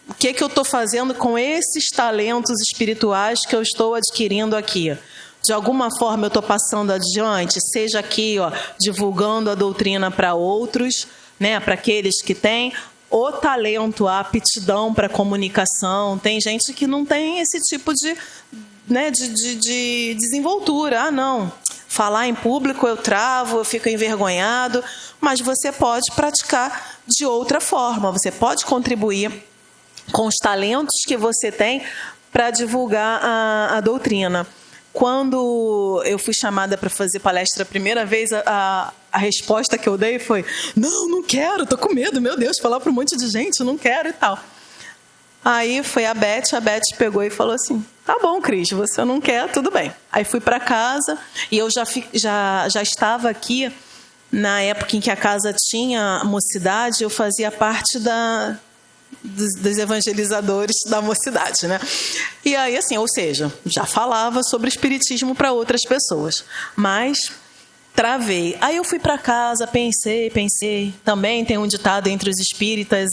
O que eu estou fazendo com esses talentos espirituais que eu estou adquirindo aqui? De alguma forma eu estou passando adiante, seja aqui, divulgando a doutrina para outros, né, para aqueles que têm o talento, a aptidão para comunicação. Tem gente que não tem esse tipo de desenvoltura. Ah, não, falar em público eu travo, eu fico envergonhado. Mas você pode praticar de outra forma, você pode contribuir com os talentos que você tem para divulgar a doutrina. Quando eu fui chamada para fazer palestra a primeira vez, a resposta que eu dei foi: não quero, estou com medo, meu Deus, falar para um monte de gente, não quero e tal. Aí foi a Beth pegou e falou assim: tá bom, Cris, você não quer, tudo bem. Aí fui para casa e eu já estava aqui na época em que a casa tinha mocidade, eu fazia parte dos evangelizadores da mocidade, né? E aí, assim, ou seja, já falava sobre espiritismo para outras pessoas, mas travei. Aí eu fui para casa, pensei. Também tem um ditado entre os espíritas,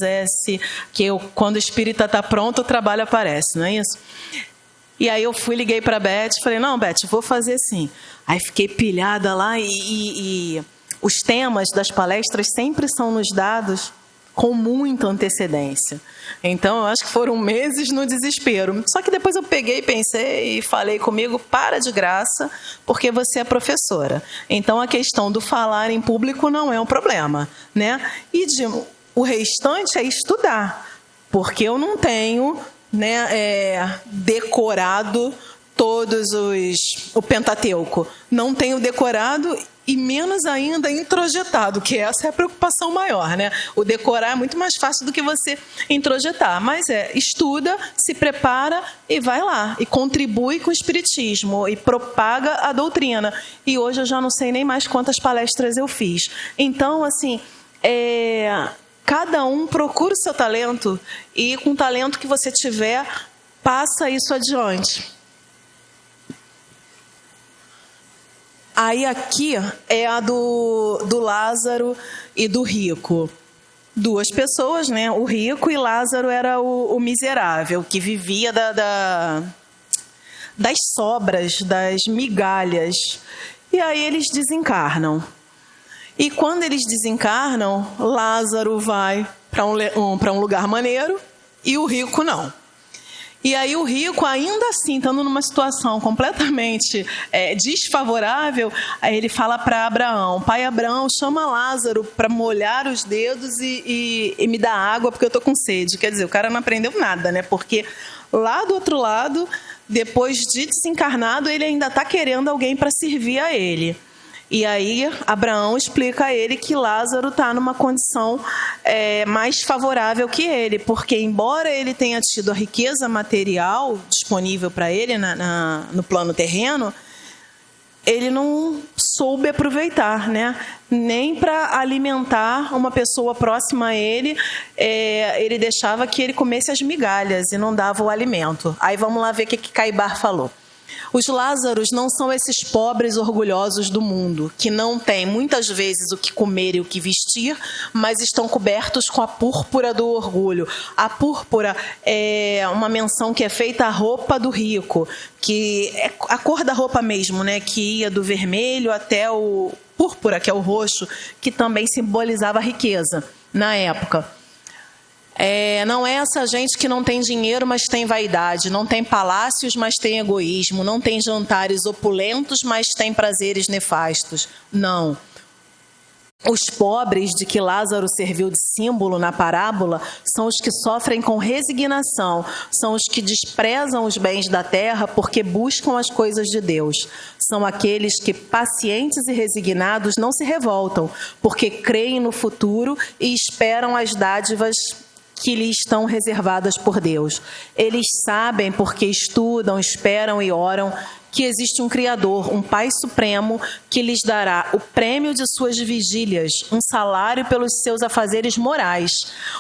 quando o espírita está pronto, o trabalho aparece, não é isso? E aí eu liguei para a Beth, falei: não, Beth, vou fazer assim. Aí fiquei pilhada lá e os temas das palestras sempre são nos dados com muita antecedência. Então, eu acho que foram meses no desespero. Só que depois eu pensei e falei comigo: para de graça, porque você é professora. Então, a questão do falar em público não é um problema, né? E o restante é estudar, porque eu não tenho, né, decorado o Pentateuco. Não tenho decorado e menos ainda introjetado, que essa é a preocupação maior, né? O decorar é muito mais fácil do que você introjetar, mas estuda, se prepara e vai lá, e contribui com o espiritismo, e propaga a doutrina. E hoje eu já não sei nem mais quantas palestras eu fiz. Então, assim, cada um procura o seu talento, e com o talento que você tiver, passa isso adiante. Aí aqui é a do Lázaro e do rico. Duas pessoas, né? O rico, e Lázaro era o miserável, que vivia das sobras, das migalhas. E aí eles desencarnam. E quando eles desencarnam, Lázaro vai para um lugar maneiro e o rico não. E aí o rico, ainda assim, estando numa situação completamente desfavorável, aí ele fala para Abraão: pai Abraão, chama Lázaro para molhar os dedos e me dar água, porque eu estou com sede. Quer dizer, o cara não aprendeu nada, né? Porque lá do outro lado, depois de desencarnado, ele ainda está querendo alguém para servir a ele. E aí Abraão explica a ele que Lázaro está numa condição mais favorável que ele, porque embora ele tenha tido a riqueza material disponível para ele no plano terreno, ele não soube aproveitar, né? Nem para alimentar uma pessoa próxima a ele, ele deixava que ele comesse as migalhas e não dava o alimento. Aí vamos lá ver o que Caibar falou. Os Lázaros não são esses pobres orgulhosos do mundo, que não têm muitas vezes o que comer e o que vestir, mas estão cobertos com a púrpura do orgulho. A púrpura é uma menção que é feita à roupa do rico, que é a cor da roupa mesmo, né? Que ia do vermelho até o púrpura, que é o roxo, que também simbolizava a riqueza na época. Não é essa gente que não tem dinheiro, mas tem vaidade, não tem palácios, mas tem egoísmo, não tem jantares opulentos, mas tem prazeres nefastos. Não. Os pobres de que Lázaro serviu de símbolo na parábola são os que sofrem com resignação, são os que desprezam os bens da terra porque buscam as coisas de Deus. São aqueles que, pacientes e resignados, não se revoltam, porque creem no futuro e esperam as dádivas que lhes estão reservadas por Deus. Eles sabem, porque estudam, esperam e oram, que existe um Criador, um Pai Supremo, que lhes dará o prêmio de suas vigílias, um salário pelos seus afazeres morais,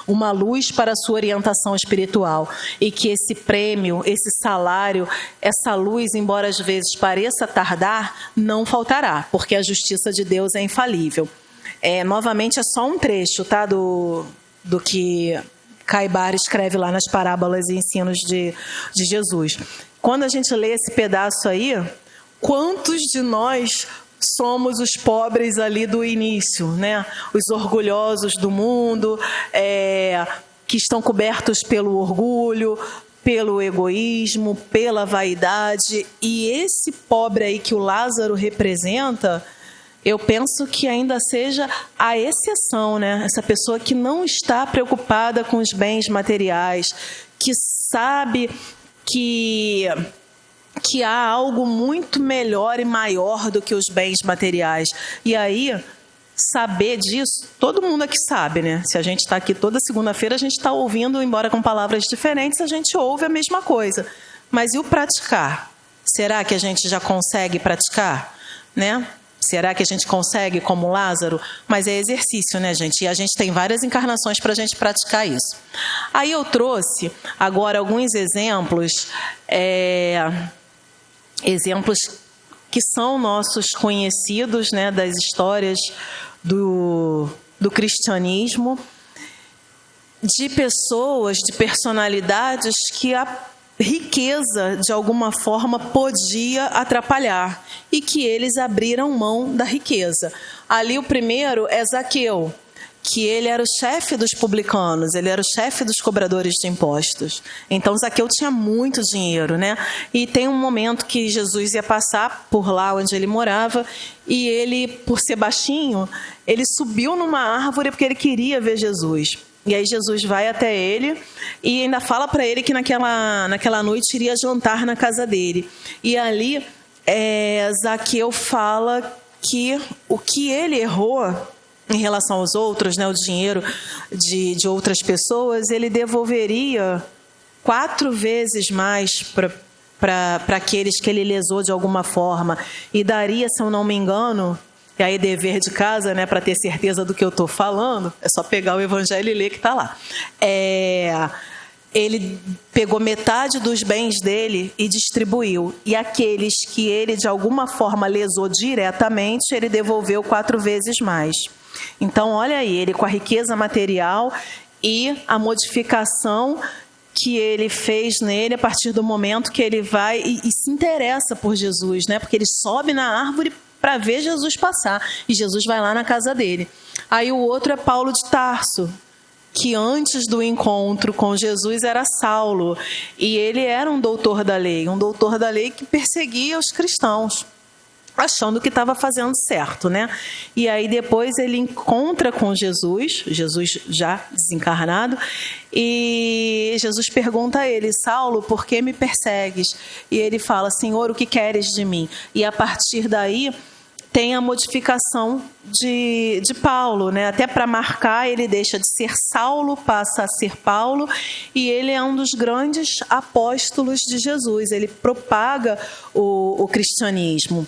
uma luz para a sua orientação espiritual, e que esse prêmio, esse salário, essa luz, embora às vezes pareça tardar, não faltará, porque a justiça de Deus é infalível. Novamente, é só um trecho, tá, do que Caibar escreve lá nas parábolas e ensinos de Jesus. Quando a gente lê esse pedaço aí, quantos de nós somos os pobres ali do início, né? Os orgulhosos do mundo, que estão cobertos pelo orgulho, pelo egoísmo, pela vaidade. E esse pobre aí que o Lázaro representa, eu penso que ainda seja a exceção, né? Essa pessoa que não está preocupada com os bens materiais, que sabe que há algo muito melhor e maior do que os bens materiais. E aí, saber disso, todo mundo aqui sabe, né? Se a gente está aqui toda segunda-feira, a gente está ouvindo, embora com palavras diferentes, a gente ouve a mesma coisa. Mas e o praticar? Será que a gente já consegue praticar, né? Será que a gente consegue, como Lázaro? Mas é exercício, né, gente? E a gente tem várias encarnações para a gente praticar isso. Aí eu trouxe agora alguns exemplos, exemplos que são nossos conhecidos, né, das histórias do cristianismo, de pessoas, de personalidades que a riqueza, de alguma forma, podia atrapalhar e que eles abriram mão da riqueza. Ali o primeiro é Zaqueu, que ele era o chefe dos publicanos, ele era o chefe dos cobradores de impostos. Então Zaqueu tinha muito dinheiro, né? E tem um momento que Jesus ia passar por lá onde ele morava e ele, por ser baixinho, ele subiu numa árvore porque ele queria ver Jesus. E aí Jesus vai até ele e ainda fala para ele que naquela noite iria jantar na casa dele. E ali Zaqueu fala que o que ele errou em relação aos outros, né, o dinheiro de outras pessoas, ele devolveria 4 vezes mais para aqueles que ele lesou de alguma forma. E daria, se eu não me engano, e aí dever de casa, né, para ter certeza do que eu estou falando, é só pegar o evangelho e ler que está lá. Ele pegou metade dos bens dele e distribuiu. E aqueles que ele, de alguma forma, lesou diretamente, ele devolveu 4 vezes mais. Então, olha aí, ele com a riqueza material e a modificação que ele fez nele a partir do momento que ele vai e se interessa por Jesus, né? Porque ele sobe na árvore para ver Jesus passar, e Jesus vai lá na casa dele. Aí o outro é Paulo de Tarso, que antes do encontro com Jesus era Saulo, e ele era um doutor da lei que perseguia os cristãos, achando que estava fazendo certo, né? E aí depois ele encontra com Jesus já desencarnado, e Jesus pergunta a ele: Saulo, por que me persegues? E ele fala: Senhor, o que queres de mim? E a partir daí tem a modificação de Paulo, né? Até para marcar, ele deixa de ser Saulo, passa a ser Paulo, e ele é um dos grandes apóstolos de Jesus, ele propaga o cristianismo.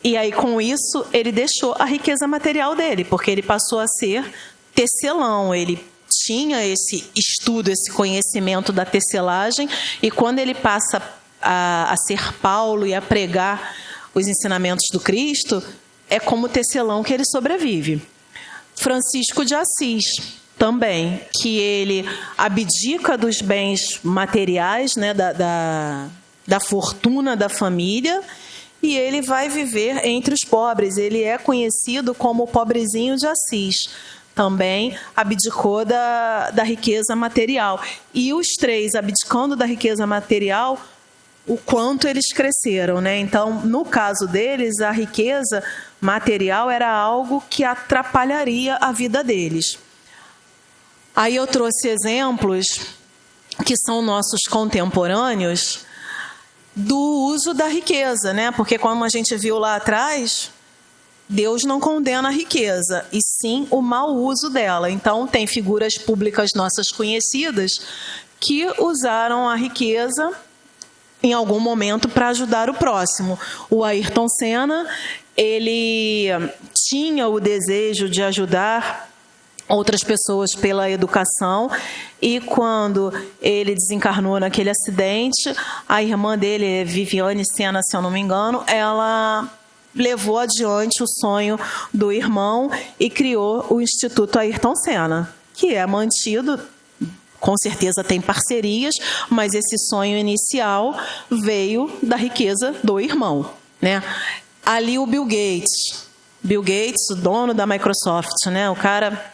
E aí, com isso, ele deixou a riqueza material dele, porque ele passou a ser tecelão. Ele tinha esse estudo, esse conhecimento da tecelagem, e quando ele passa a ser Paulo e a pregar os ensinamentos do Cristo, é como tecelão que ele sobrevive. Francisco de Assis também, que ele abdica dos bens materiais, né, da fortuna da família, e ele vai viver entre os pobres. Ele é conhecido como o pobrezinho de Assis. Também abdicou da riqueza material. E os 3, abdicando da riqueza material, o quanto eles cresceram, né? Então, no caso deles, a riqueza material era algo que atrapalharia a vida deles. Aí eu trouxe exemplos que são nossos contemporâneos do uso da riqueza, né? Porque como a gente viu lá atrás, Deus não condena a riqueza, e sim o mau uso dela. Então, tem figuras públicas nossas conhecidas que usaram a riqueza em algum momento para ajudar o próximo. O Ayrton Senna, ele tinha o desejo de ajudar outras pessoas pela educação, e quando ele desencarnou naquele acidente, a irmã dele, Viviane Senna, se eu não me engano, ela levou adiante o sonho do irmão e criou o Instituto Ayrton Senna, que é mantido, com certeza tem parcerias, mas esse sonho inicial veio da riqueza do irmão, né? Ali o Bill Gates, o dono da Microsoft, né? O cara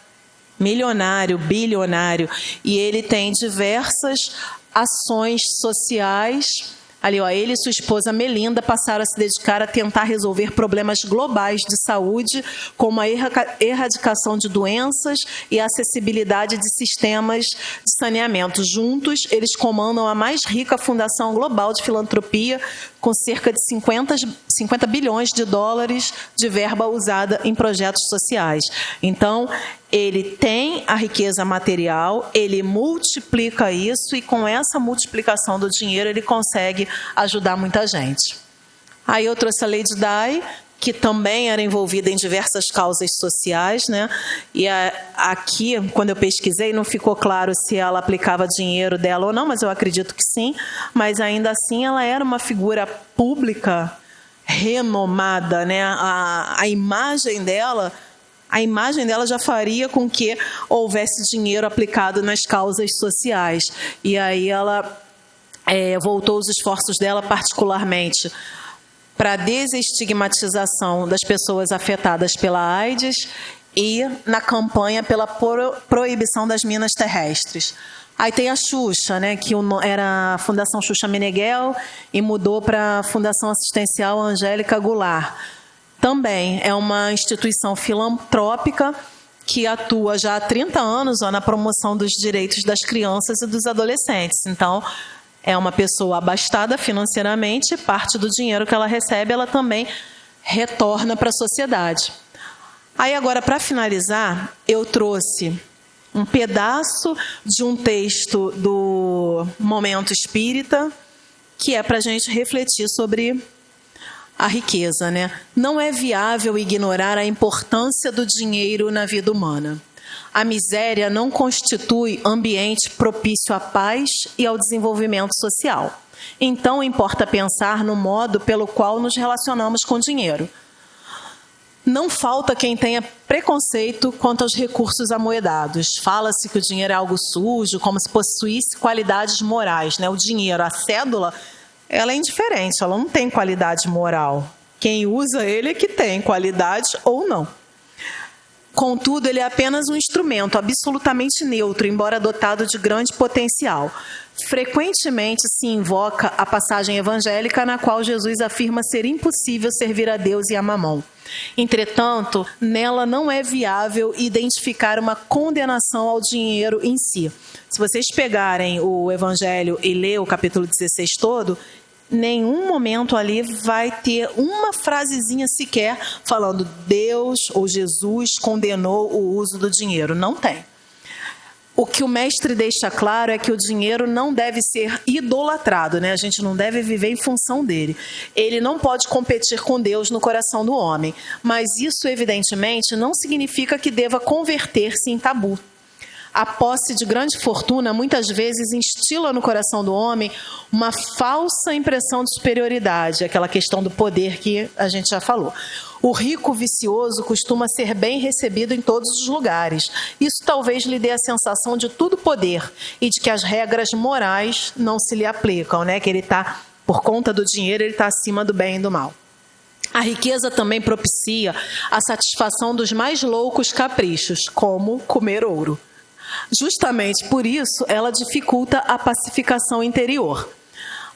milionário, bilionário, e ele tem diversas ações sociais. Ali, ó, ele e sua esposa Melinda passaram a se dedicar a tentar resolver problemas globais de saúde, como a erradicação de doenças e a acessibilidade de sistemas de saneamento. Juntos, eles comandam a mais rica fundação global de filantropia, com cerca de 50 bilhões de dólares de verba usada em projetos sociais. Então, ele tem a riqueza material, ele multiplica isso, e com essa multiplicação do dinheiro ele consegue ajudar muita gente. Aí eu trouxe a Lady Di, que também era envolvida em diversas causas sociais, né? E aqui, quando eu pesquisei, não ficou claro se ela aplicava dinheiro dela ou não, mas eu acredito que sim. Mas ainda assim ela era uma figura pública renomada, né? A imagem dela já faria com que houvesse dinheiro aplicado nas causas sociais. E aí ela voltou os esforços dela particularmente para a desestigmatização das pessoas afetadas pela AIDS e na campanha pela proibição das minas terrestres. Aí tem a Xuxa, né, que era a Fundação Xuxa Meneghel e mudou para a Fundação Assistencial Angélica Goulart. Também é uma instituição filantrópica que atua já há 30 anos na promoção dos direitos das crianças e dos adolescentes. Então, é uma pessoa abastada financeiramente, parte do dinheiro que ela recebe, ela também retorna para a sociedade. Aí agora, para finalizar, eu trouxe um pedaço de um texto do Momento Espírita, que é para a gente refletir sobre a riqueza, né? Não é viável ignorar a importância do dinheiro na vida humana. A miséria não constitui ambiente propício à paz e ao desenvolvimento social. Então, importa pensar no modo pelo qual nos relacionamos com o dinheiro. Não falta quem tenha preconceito quanto aos recursos amoedados. Fala-se que o dinheiro é algo sujo, como se possuísse qualidades morais, né? O dinheiro, a cédula, ela é indiferente, ela não tem qualidade moral. Quem usa ele é que tem qualidade ou não. Contudo, ele é apenas um instrumento absolutamente neutro, embora dotado de grande potencial. Frequentemente se invoca a passagem evangélica na qual Jesus afirma ser impossível servir a Deus e a Mamon. Entretanto, nela não é viável identificar uma condenação ao dinheiro em si. Se vocês pegarem o Evangelho e ler o capítulo 16 todo, nenhum momento ali vai ter uma frasezinha sequer falando Deus ou Jesus condenou o uso do dinheiro. Não tem. O que o mestre deixa claro é que o dinheiro não deve ser idolatrado, né? A gente não deve viver em função dele. Ele não pode competir com Deus no coração do homem. Mas isso, evidentemente, não significa que deva converter-se em tabu. A posse de grande fortuna muitas vezes instila no coração do homem uma falsa impressão de superioridade, aquela questão do poder que a gente já falou. O rico vicioso costuma ser bem recebido em todos os lugares. Isso talvez lhe dê a sensação de tudo poder e de que as regras morais não se lhe aplicam, né? Que ele está, por conta do dinheiro, ele está acima do bem e do mal. A riqueza também propicia a satisfação dos mais loucos caprichos, como comer ouro. Justamente por isso, ela dificulta a pacificação interior.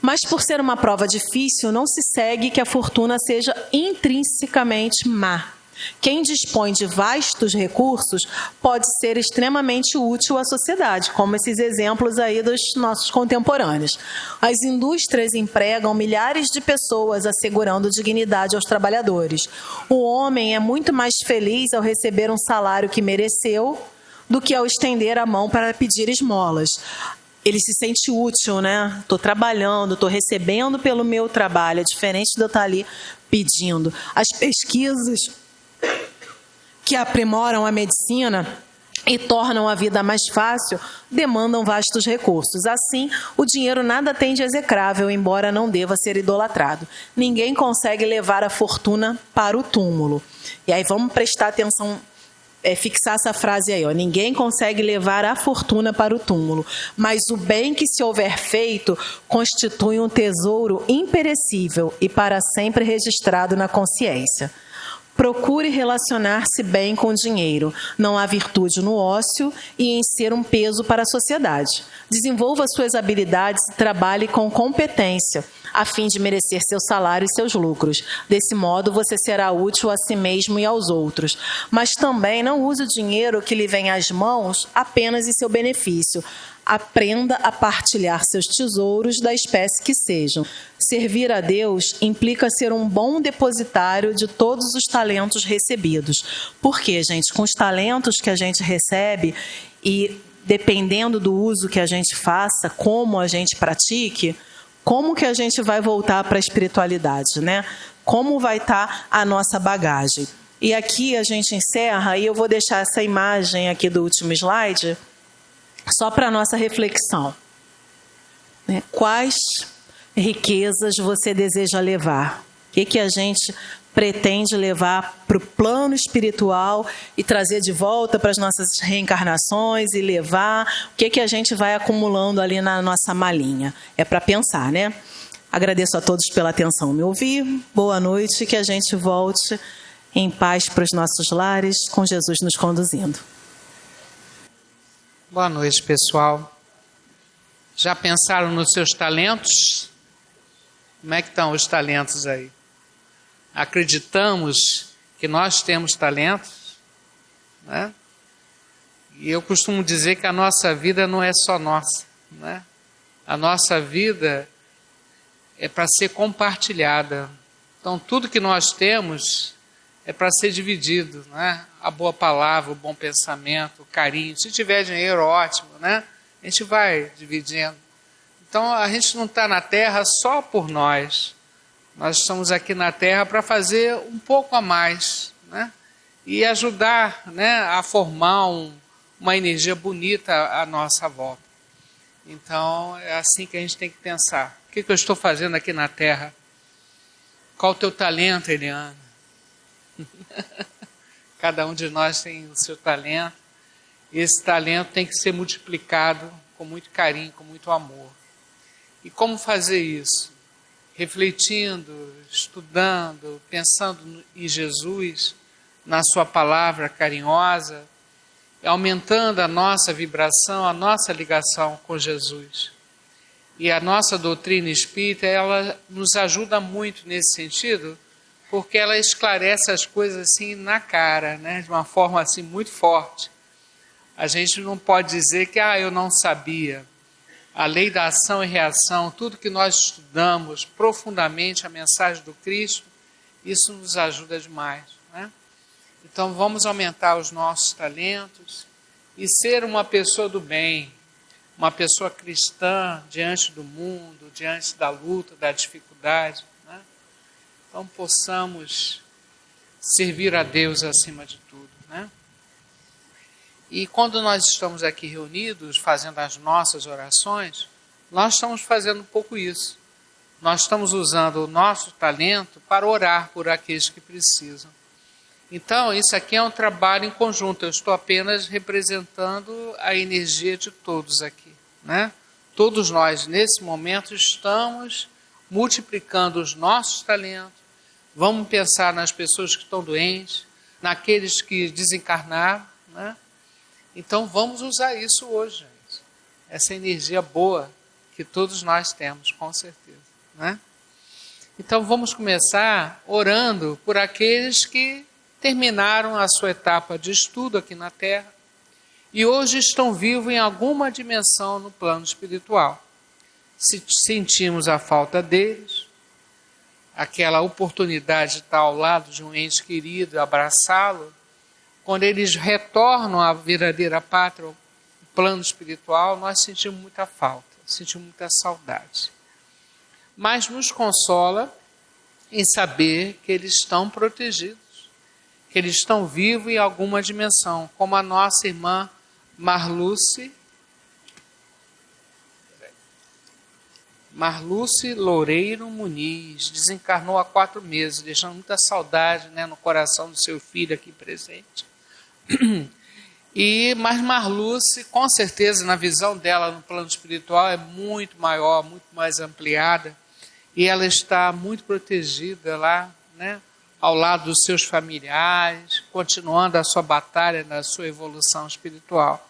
Mas por ser uma prova difícil, não se segue que a fortuna seja intrinsecamente má. Quem dispõe de vastos recursos pode ser extremamente útil à sociedade, como esses exemplos aí dos nossos contemporâneos. As indústrias empregam milhares de pessoas, assegurando dignidade aos trabalhadores. O homem é muito mais feliz ao receber um salário que mereceu do que ao estender a mão para pedir esmolas. Ele se sente útil, né? Estou trabalhando, estou recebendo pelo meu trabalho, é diferente de eu estar ali pedindo. As pesquisas que aprimoram a medicina e tornam a vida mais fácil, demandam vastos recursos. Assim, o dinheiro nada tem de execrável, embora não deva ser idolatrado. Ninguém consegue levar a fortuna para o túmulo. E aí vamos prestar atenção, fixar essa frase aí, ó. Ninguém consegue levar a fortuna para o túmulo, mas o bem que se houver feito constitui um tesouro imperecível e para sempre registrado na consciência. Procure relacionar-se bem com o dinheiro. Não há virtude no ócio e em ser um peso para a sociedade. Desenvolva suas habilidades e trabalhe com competência, a fim de merecer seu salário e seus lucros. Desse modo, você será útil a si mesmo e aos outros. Mas também não use o dinheiro que lhe vem às mãos apenas em seu benefício. Aprenda a partilhar seus tesouros da espécie que sejam. Servir a Deus implica ser um bom depositário de todos os talentos recebidos. Porque, gente, com os talentos que a gente recebe e dependendo do uso que a gente faça, como a gente pratique, como que a gente vai voltar para a espiritualidade, né? Como vai estar a nossa bagagem? E aqui a gente encerra, e eu vou deixar essa imagem aqui do último slide, só para a nossa reflexão. Quais riquezas você deseja levar? O que a gente pretende levar para o plano espiritual e trazer de volta para as nossas reencarnações e levar? O que a gente vai acumulando ali na nossa malinha? É para pensar, né? Agradeço a todos pela atenção, me ouvir. Boa noite, que a gente volte em paz para os nossos lares, com Jesus nos conduzindo. Boa noite, pessoal. Já pensaram nos seus talentos? Como é que estão os talentos aí? Acreditamos que nós temos talentos, né? E eu costumo dizer que a nossa vida não é só nossa, né? A nossa vida é para ser compartilhada. Então, tudo que nós temos é para ser dividido, né? A boa palavra, o bom pensamento, o carinho. Se tiver dinheiro, ótimo, né? A gente vai dividindo. Então, a gente não está na Terra só por nós. Nós estamos aqui na Terra para fazer um pouco a mais, né? E ajudar, né, a formar uma energia bonita à nossa volta. Então, é assim que a gente tem que pensar. O que eu estou fazendo aqui na Terra? Qual o teu talento, Eliana? Cada um de nós tem o seu talento. E esse talento tem que ser multiplicado com muito carinho, com muito amor. E como fazer isso? Refletindo, estudando, pensando em Jesus, na sua palavra carinhosa, aumentando a nossa vibração, a nossa ligação com Jesus. E a nossa doutrina espírita, ela nos ajuda muito nesse sentido, porque ela esclarece as coisas assim na cara, né? De uma forma assim muito forte. A gente não pode dizer que eu não sabia. A lei da ação e reação, tudo que nós estudamos profundamente, a mensagem do Cristo, isso nos ajuda demais, né? Então vamos aumentar os nossos talentos e ser uma pessoa do bem, uma pessoa cristã diante do mundo, diante da luta, da dificuldade, né? Então possamos servir a Deus acima de tudo, né? E quando nós estamos aqui reunidos, fazendo as nossas orações, nós estamos fazendo um pouco isso. Nós estamos usando o nosso talento para orar por aqueles que precisam. Então, isso aqui é um trabalho em conjunto. Eu estou apenas representando a energia de todos aqui, né? Todos nós, nesse momento, estamos multiplicando os nossos talentos. Vamos pensar nas pessoas que estão doentes, naqueles que desencarnaram, né? Então vamos usar isso hoje, gente. Essa energia boa que todos nós temos, com certeza, né? Então vamos começar orando por aqueles que terminaram a sua etapa de estudo aqui na Terra e hoje estão vivos em alguma dimensão no plano espiritual. Se sentimos a falta deles, aquela oportunidade de estar ao lado de um ente querido, abraçá-lo, quando eles retornam à verdadeira pátria, o plano espiritual, nós sentimos muita falta, sentimos muita saudade. Mas nos consola em saber que eles estão protegidos, que eles estão vivos em alguma dimensão, como a nossa irmã Marluce Loureiro Muniz, desencarnou há 4 meses, deixando muita saudade, né, no coração do seu filho aqui presente. Mas Marluce, com certeza, na visão dela no plano espiritual, é muito maior, muito mais ampliada, e ela está muito protegida lá, né, ao lado dos seus familiares, continuando a sua batalha na sua evolução espiritual.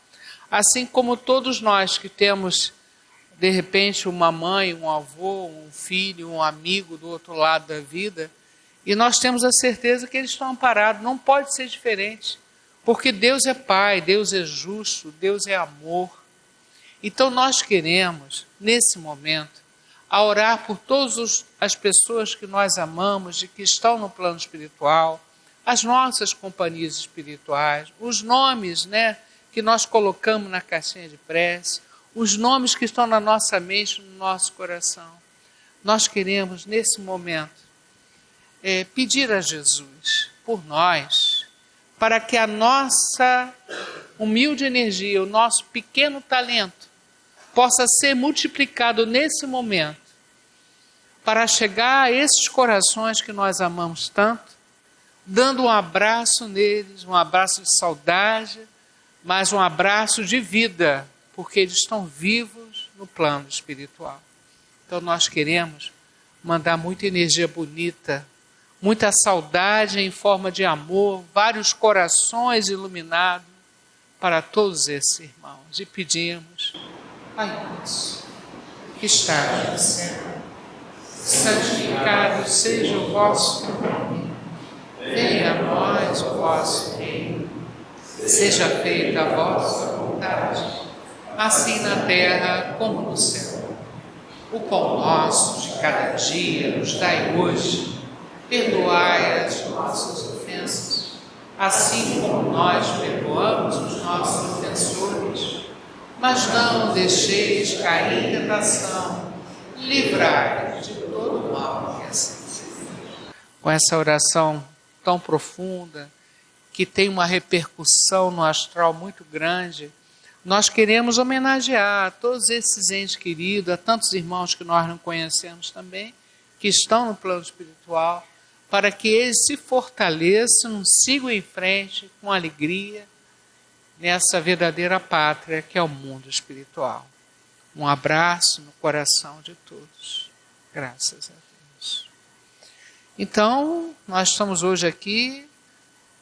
Assim como todos nós que temos, de repente, uma mãe, um avô, um filho, um amigo do outro lado da vida, e nós temos a certeza que eles estão amparados, não pode ser diferente, porque Deus é Pai, Deus é justo, Deus é amor. Então nós queremos, nesse momento, a orar por todas as pessoas que nós amamos e que estão no plano espiritual, as nossas companhias espirituais, os nomes, né, que nós colocamos na caixinha de prece, os nomes que estão na nossa mente, no nosso coração. Nós queremos, nesse momento, pedir a Jesus por nós, para que a nossa humilde energia, o nosso pequeno talento, possa ser multiplicado nesse momento, para chegar a esses corações que nós amamos tanto, dando um abraço neles, um abraço de saudade, mas um abraço de vida, porque eles estão vivos no plano espiritual. Então nós queremos mandar muita energia bonita, muita saudade em forma de amor, vários corações iluminados para todos esses irmãos. E pedimos: Pai nosso, que estás no céu, santificado seja o vosso nome. Venha a nós o vosso reino. Seja feita a vossa vontade, assim na terra como no céu. O pão nosso de cada dia nos dai hoje. Perdoai as nossas ofensas, assim como nós perdoamos os nossos ofensores. Mas não deixeis cair em tentação, livrai-nos de todo mal que assim seja. Com essa oração tão profunda, que tem uma repercussão no astral muito grande, nós queremos homenagear a todos esses entes queridos, a tantos irmãos que nós não conhecemos também, que estão no plano espiritual, para que eles se fortaleçam, sigam em frente com alegria, nessa verdadeira pátria que é o mundo espiritual. Um abraço no coração de todos. Graças a Deus. Então, nós estamos hoje aqui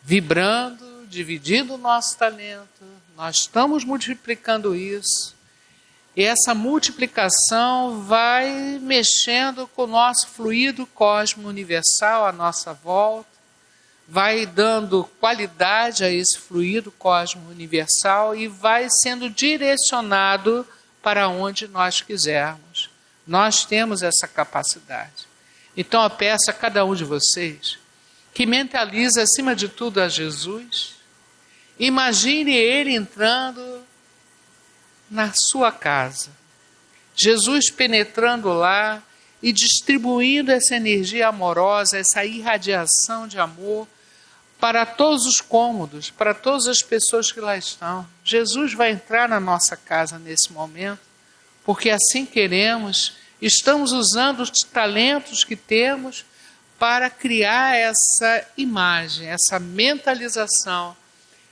vibrando, dividindo o nosso talento, nós estamos multiplicando isso, e essa multiplicação vai mexendo com o nosso fluido cósmico universal à nossa volta, vai dando qualidade a esse fluido cósmico universal e vai sendo direcionado para onde nós quisermos. Nós temos essa capacidade. Então eu peço a cada um de vocês que mentalize acima de tudo a Jesus. Imagine Ele entrando na sua casa. Jesus penetrando lá e distribuindo essa energia amorosa, essa irradiação de amor para todos os cômodos, para todas as pessoas que lá estão. Jesus vai entrar na nossa casa nesse momento, porque assim queremos, estamos usando os talentos que temos para criar essa imagem, essa mentalização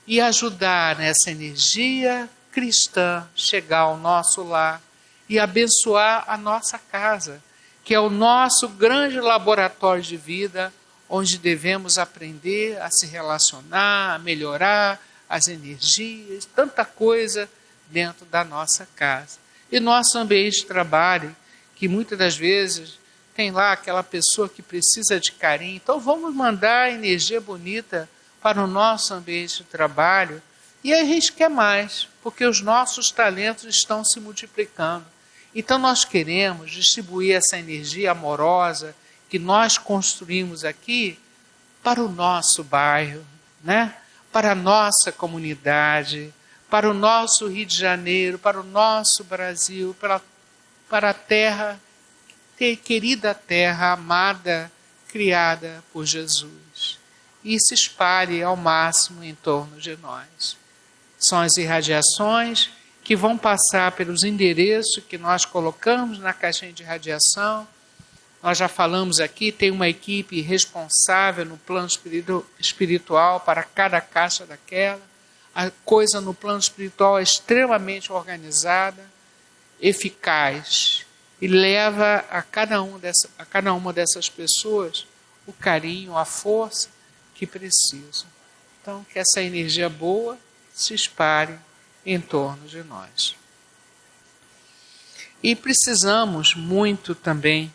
e ajudar nessa energia cristã chegar ao nosso lar e abençoar a nossa casa, que é o nosso grande laboratório de vida, onde devemos aprender a se relacionar, a melhorar as energias, tanta coisa dentro da nossa casa. E nosso ambiente de trabalho, que muitas das vezes tem lá aquela pessoa que precisa de carinho. Então vamos mandar energia bonita para o nosso ambiente de trabalho. E a gente quer mais, porque os nossos talentos estão se multiplicando. Então nós queremos distribuir essa energia amorosa que nós construímos aqui para o nosso bairro, né? Para a nossa comunidade, para o nosso Rio de Janeiro, para o nosso Brasil, para a terra, querida terra amada, criada por Jesus. E se espalhe ao máximo em torno de nós. São as irradiações que vão passar pelos endereços que nós colocamos na caixinha de radiação. Nós já falamos aqui, tem uma equipe responsável no plano espiritual para cada caixa daquela. A coisa no plano espiritual é extremamente organizada, eficaz, e leva a cada uma dessas pessoas o carinho, a força que precisam. Então, que essa energia boa se espalhe em torno de nós. E precisamos muito também,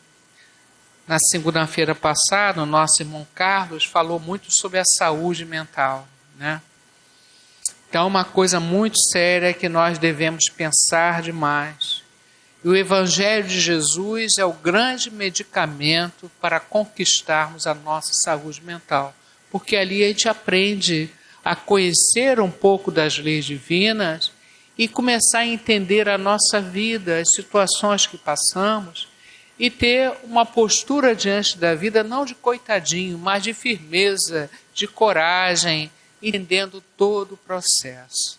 na segunda-feira passada, o nosso irmão Carlos falou muito sobre a saúde mental, né? Então, uma coisa muito séria que nós devemos pensar demais. E o Evangelho de Jesus é o grande medicamento para conquistarmos a nossa saúde mental, porque ali a gente aprende a conhecer um pouco das leis divinas e começar a entender a nossa vida, as situações que passamos, e ter uma postura diante da vida, não de coitadinho, mas de firmeza, de coragem, entendendo todo o processo.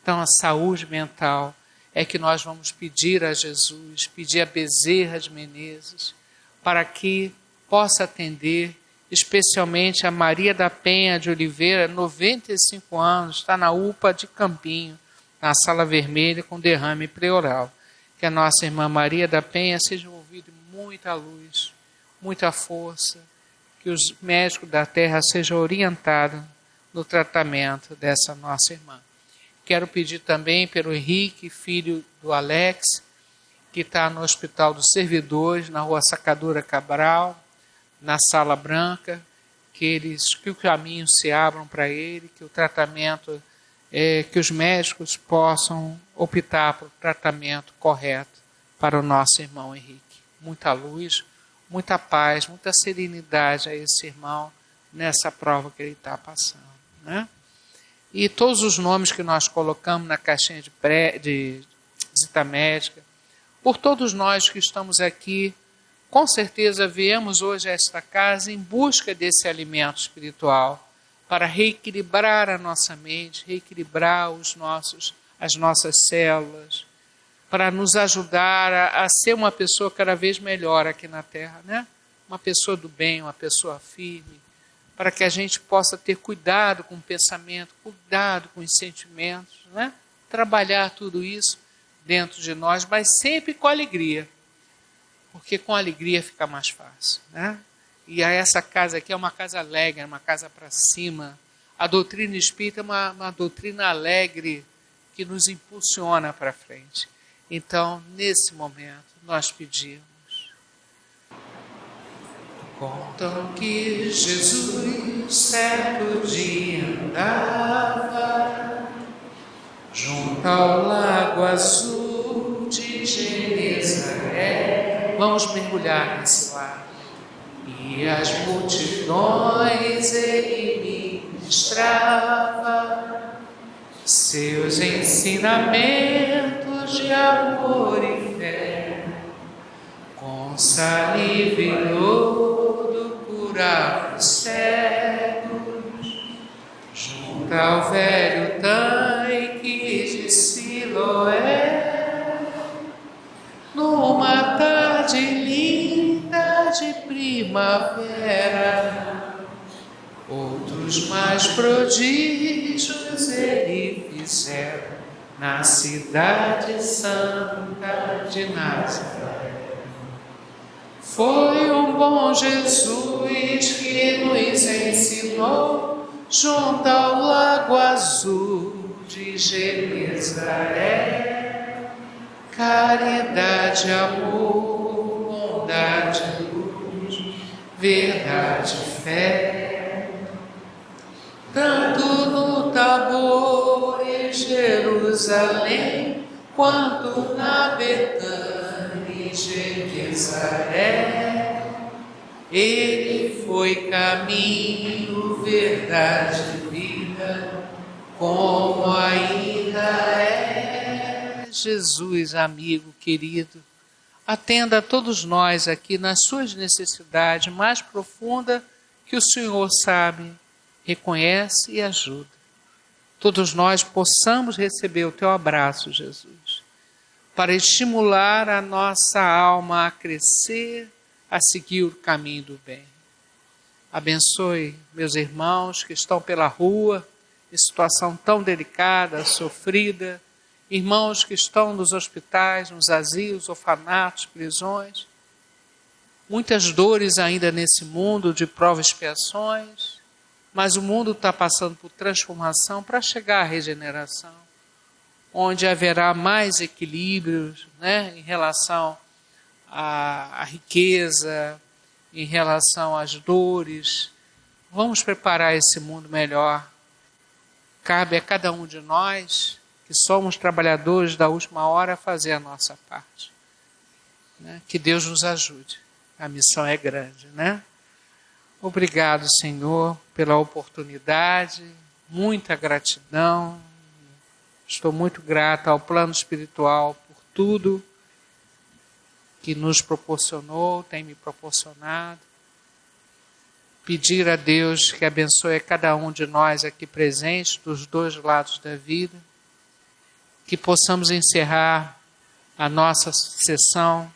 Então, a saúde mental é que nós vamos pedir a Jesus, pedir a Bezerra de Menezes, para que possa atender, especialmente a Maria da Penha de Oliveira, 95 anos, está na UPA de Campinho, na Sala Vermelha, com derrame pleural. Que a nossa irmã Maria da Penha seja envolvida em muita luz, muita força, que os médicos da terra sejam orientados no tratamento dessa nossa irmã. Quero pedir também pelo Henrique, filho do Alex, que está no Hospital dos Servidores, na Rua Sacadura Cabral, na Sala Branca, que o caminho se abram para ele, que o tratamento, que os médicos possam optar por tratamento correto para o nosso irmão Henrique. Muita luz, muita paz, muita serenidade a esse irmão nessa prova que ele está passando, né? E todos os nomes que nós colocamos na caixinha de visita médica, por todos nós que estamos aqui, com certeza viemos hoje a esta casa em busca desse alimento espiritual, para reequilibrar a nossa mente, reequilibrar as nossas células, para nos ajudar a ser uma pessoa cada vez melhor aqui na Terra, né? Uma pessoa do bem, uma pessoa firme, para que a gente possa ter cuidado com o pensamento, cuidado com os sentimentos, né? Trabalhar tudo isso dentro de nós, mas sempre com alegria, porque com alegria fica mais fácil, né? E essa casa aqui é uma casa alegre, é uma casa para cima. A doutrina espírita é uma doutrina alegre que nos impulsiona para frente. Então, nesse momento, nós pedimos. Contam que Jesus certo dia andava junto ao lago azul de Genezaré. Vamos mergulhar nesse lago. E as multidões ele ministrava seus ensinamentos de amor e fé, com saliva e lodo curava os cegos, junto ao velho tanque de Siloé, numa tarde linda de primavera. Outros mais prodígios ele fizeram na cidade santa de Nazaré. Foi um bom Jesus que nos ensinou junto ao lago azul de Genezaré. caridade, amor, bondade, luz, verdade, fé. Tanto no Tabor, em Jerusalém, quanto na Betânia, em Genezaré, ele foi caminho, verdade e vida, como ainda é. Jesus, amigo querido, atenda a todos nós aqui nas suas necessidades mais profundas que o Senhor sabe, reconhece e ajuda. Todos nós possamos receber o teu abraço, Jesus, para estimular a nossa alma a crescer, a seguir o caminho do bem. Abençoe meus irmãos que estão pela rua, em situação tão delicada, sofrida, irmãos que estão nos hospitais, nos asilos, orfanatos, prisões. Muitas dores ainda nesse mundo de provas e expiações, mas o mundo está passando por transformação para chegar à regeneração, onde haverá mais equilíbrio, né, em relação à riqueza, em relação às dores. Vamos preparar esse mundo melhor. Cabe a cada um de nós, que somos trabalhadores da última hora, fazer a nossa parte. Né? Que Deus nos ajude. A missão é grande, né? Obrigado, Senhor, pela oportunidade. Muita gratidão. Estou muito grata ao plano espiritual por tudo que nos proporcionou, tem me proporcionado. Pedir a Deus que abençoe a cada um de nós aqui presentes, dos dois lados da vida, que possamos encerrar a nossa sessão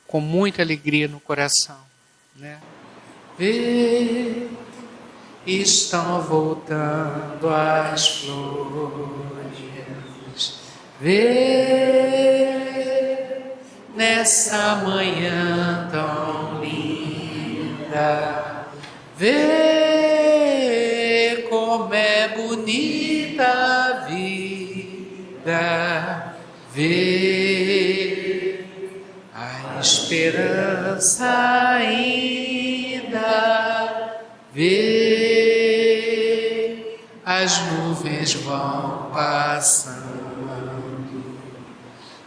com muita alegria no coração, né? Vê, estão voltando as flores, vê, nessa manhã tão linda, vê como é bonita a vida, vê a esperança ainda, vê as nuvens vão passando,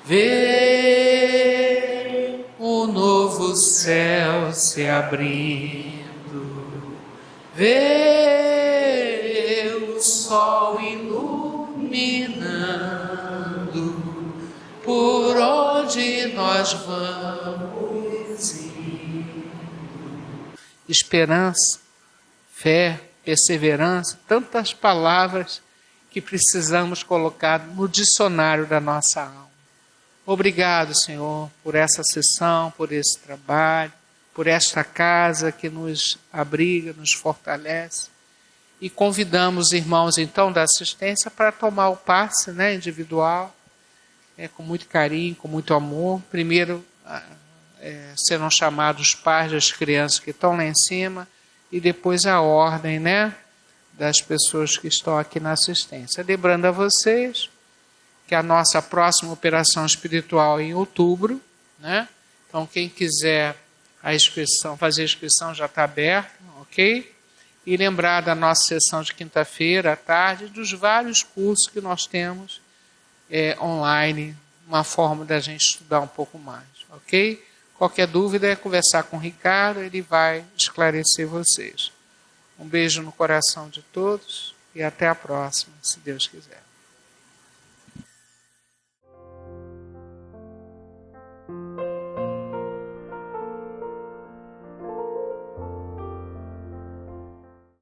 vê o novo céu se abrindo, vê o sol iluminando por onde nós vamos indo. Esperança, fé, perseverança, tantas palavras que precisamos colocar no dicionário da nossa alma. Obrigado, Senhor, por essa sessão, por esse trabalho, por esta casa que nos abriga, nos fortalece. E convidamos os irmãos, então, da assistência para tomar o passe, né, individual, com muito carinho, com muito amor. Primeiro serão chamados os pais das crianças que estão lá em cima e depois a ordem, né, das pessoas que estão aqui na assistência. Lembrando a vocês que a nossa próxima operação espiritual é em outubro, né? Então quem quiser a inscrição, fazer a inscrição já está aberta, ok? E lembrar da nossa sessão de quinta-feira à tarde, dos vários cursos que nós temos online, uma forma da gente estudar um pouco mais, ok? Qualquer dúvida é conversar com o Ricardo, ele vai esclarecer vocês. Um beijo no coração de todos e até a próxima, se Deus quiser.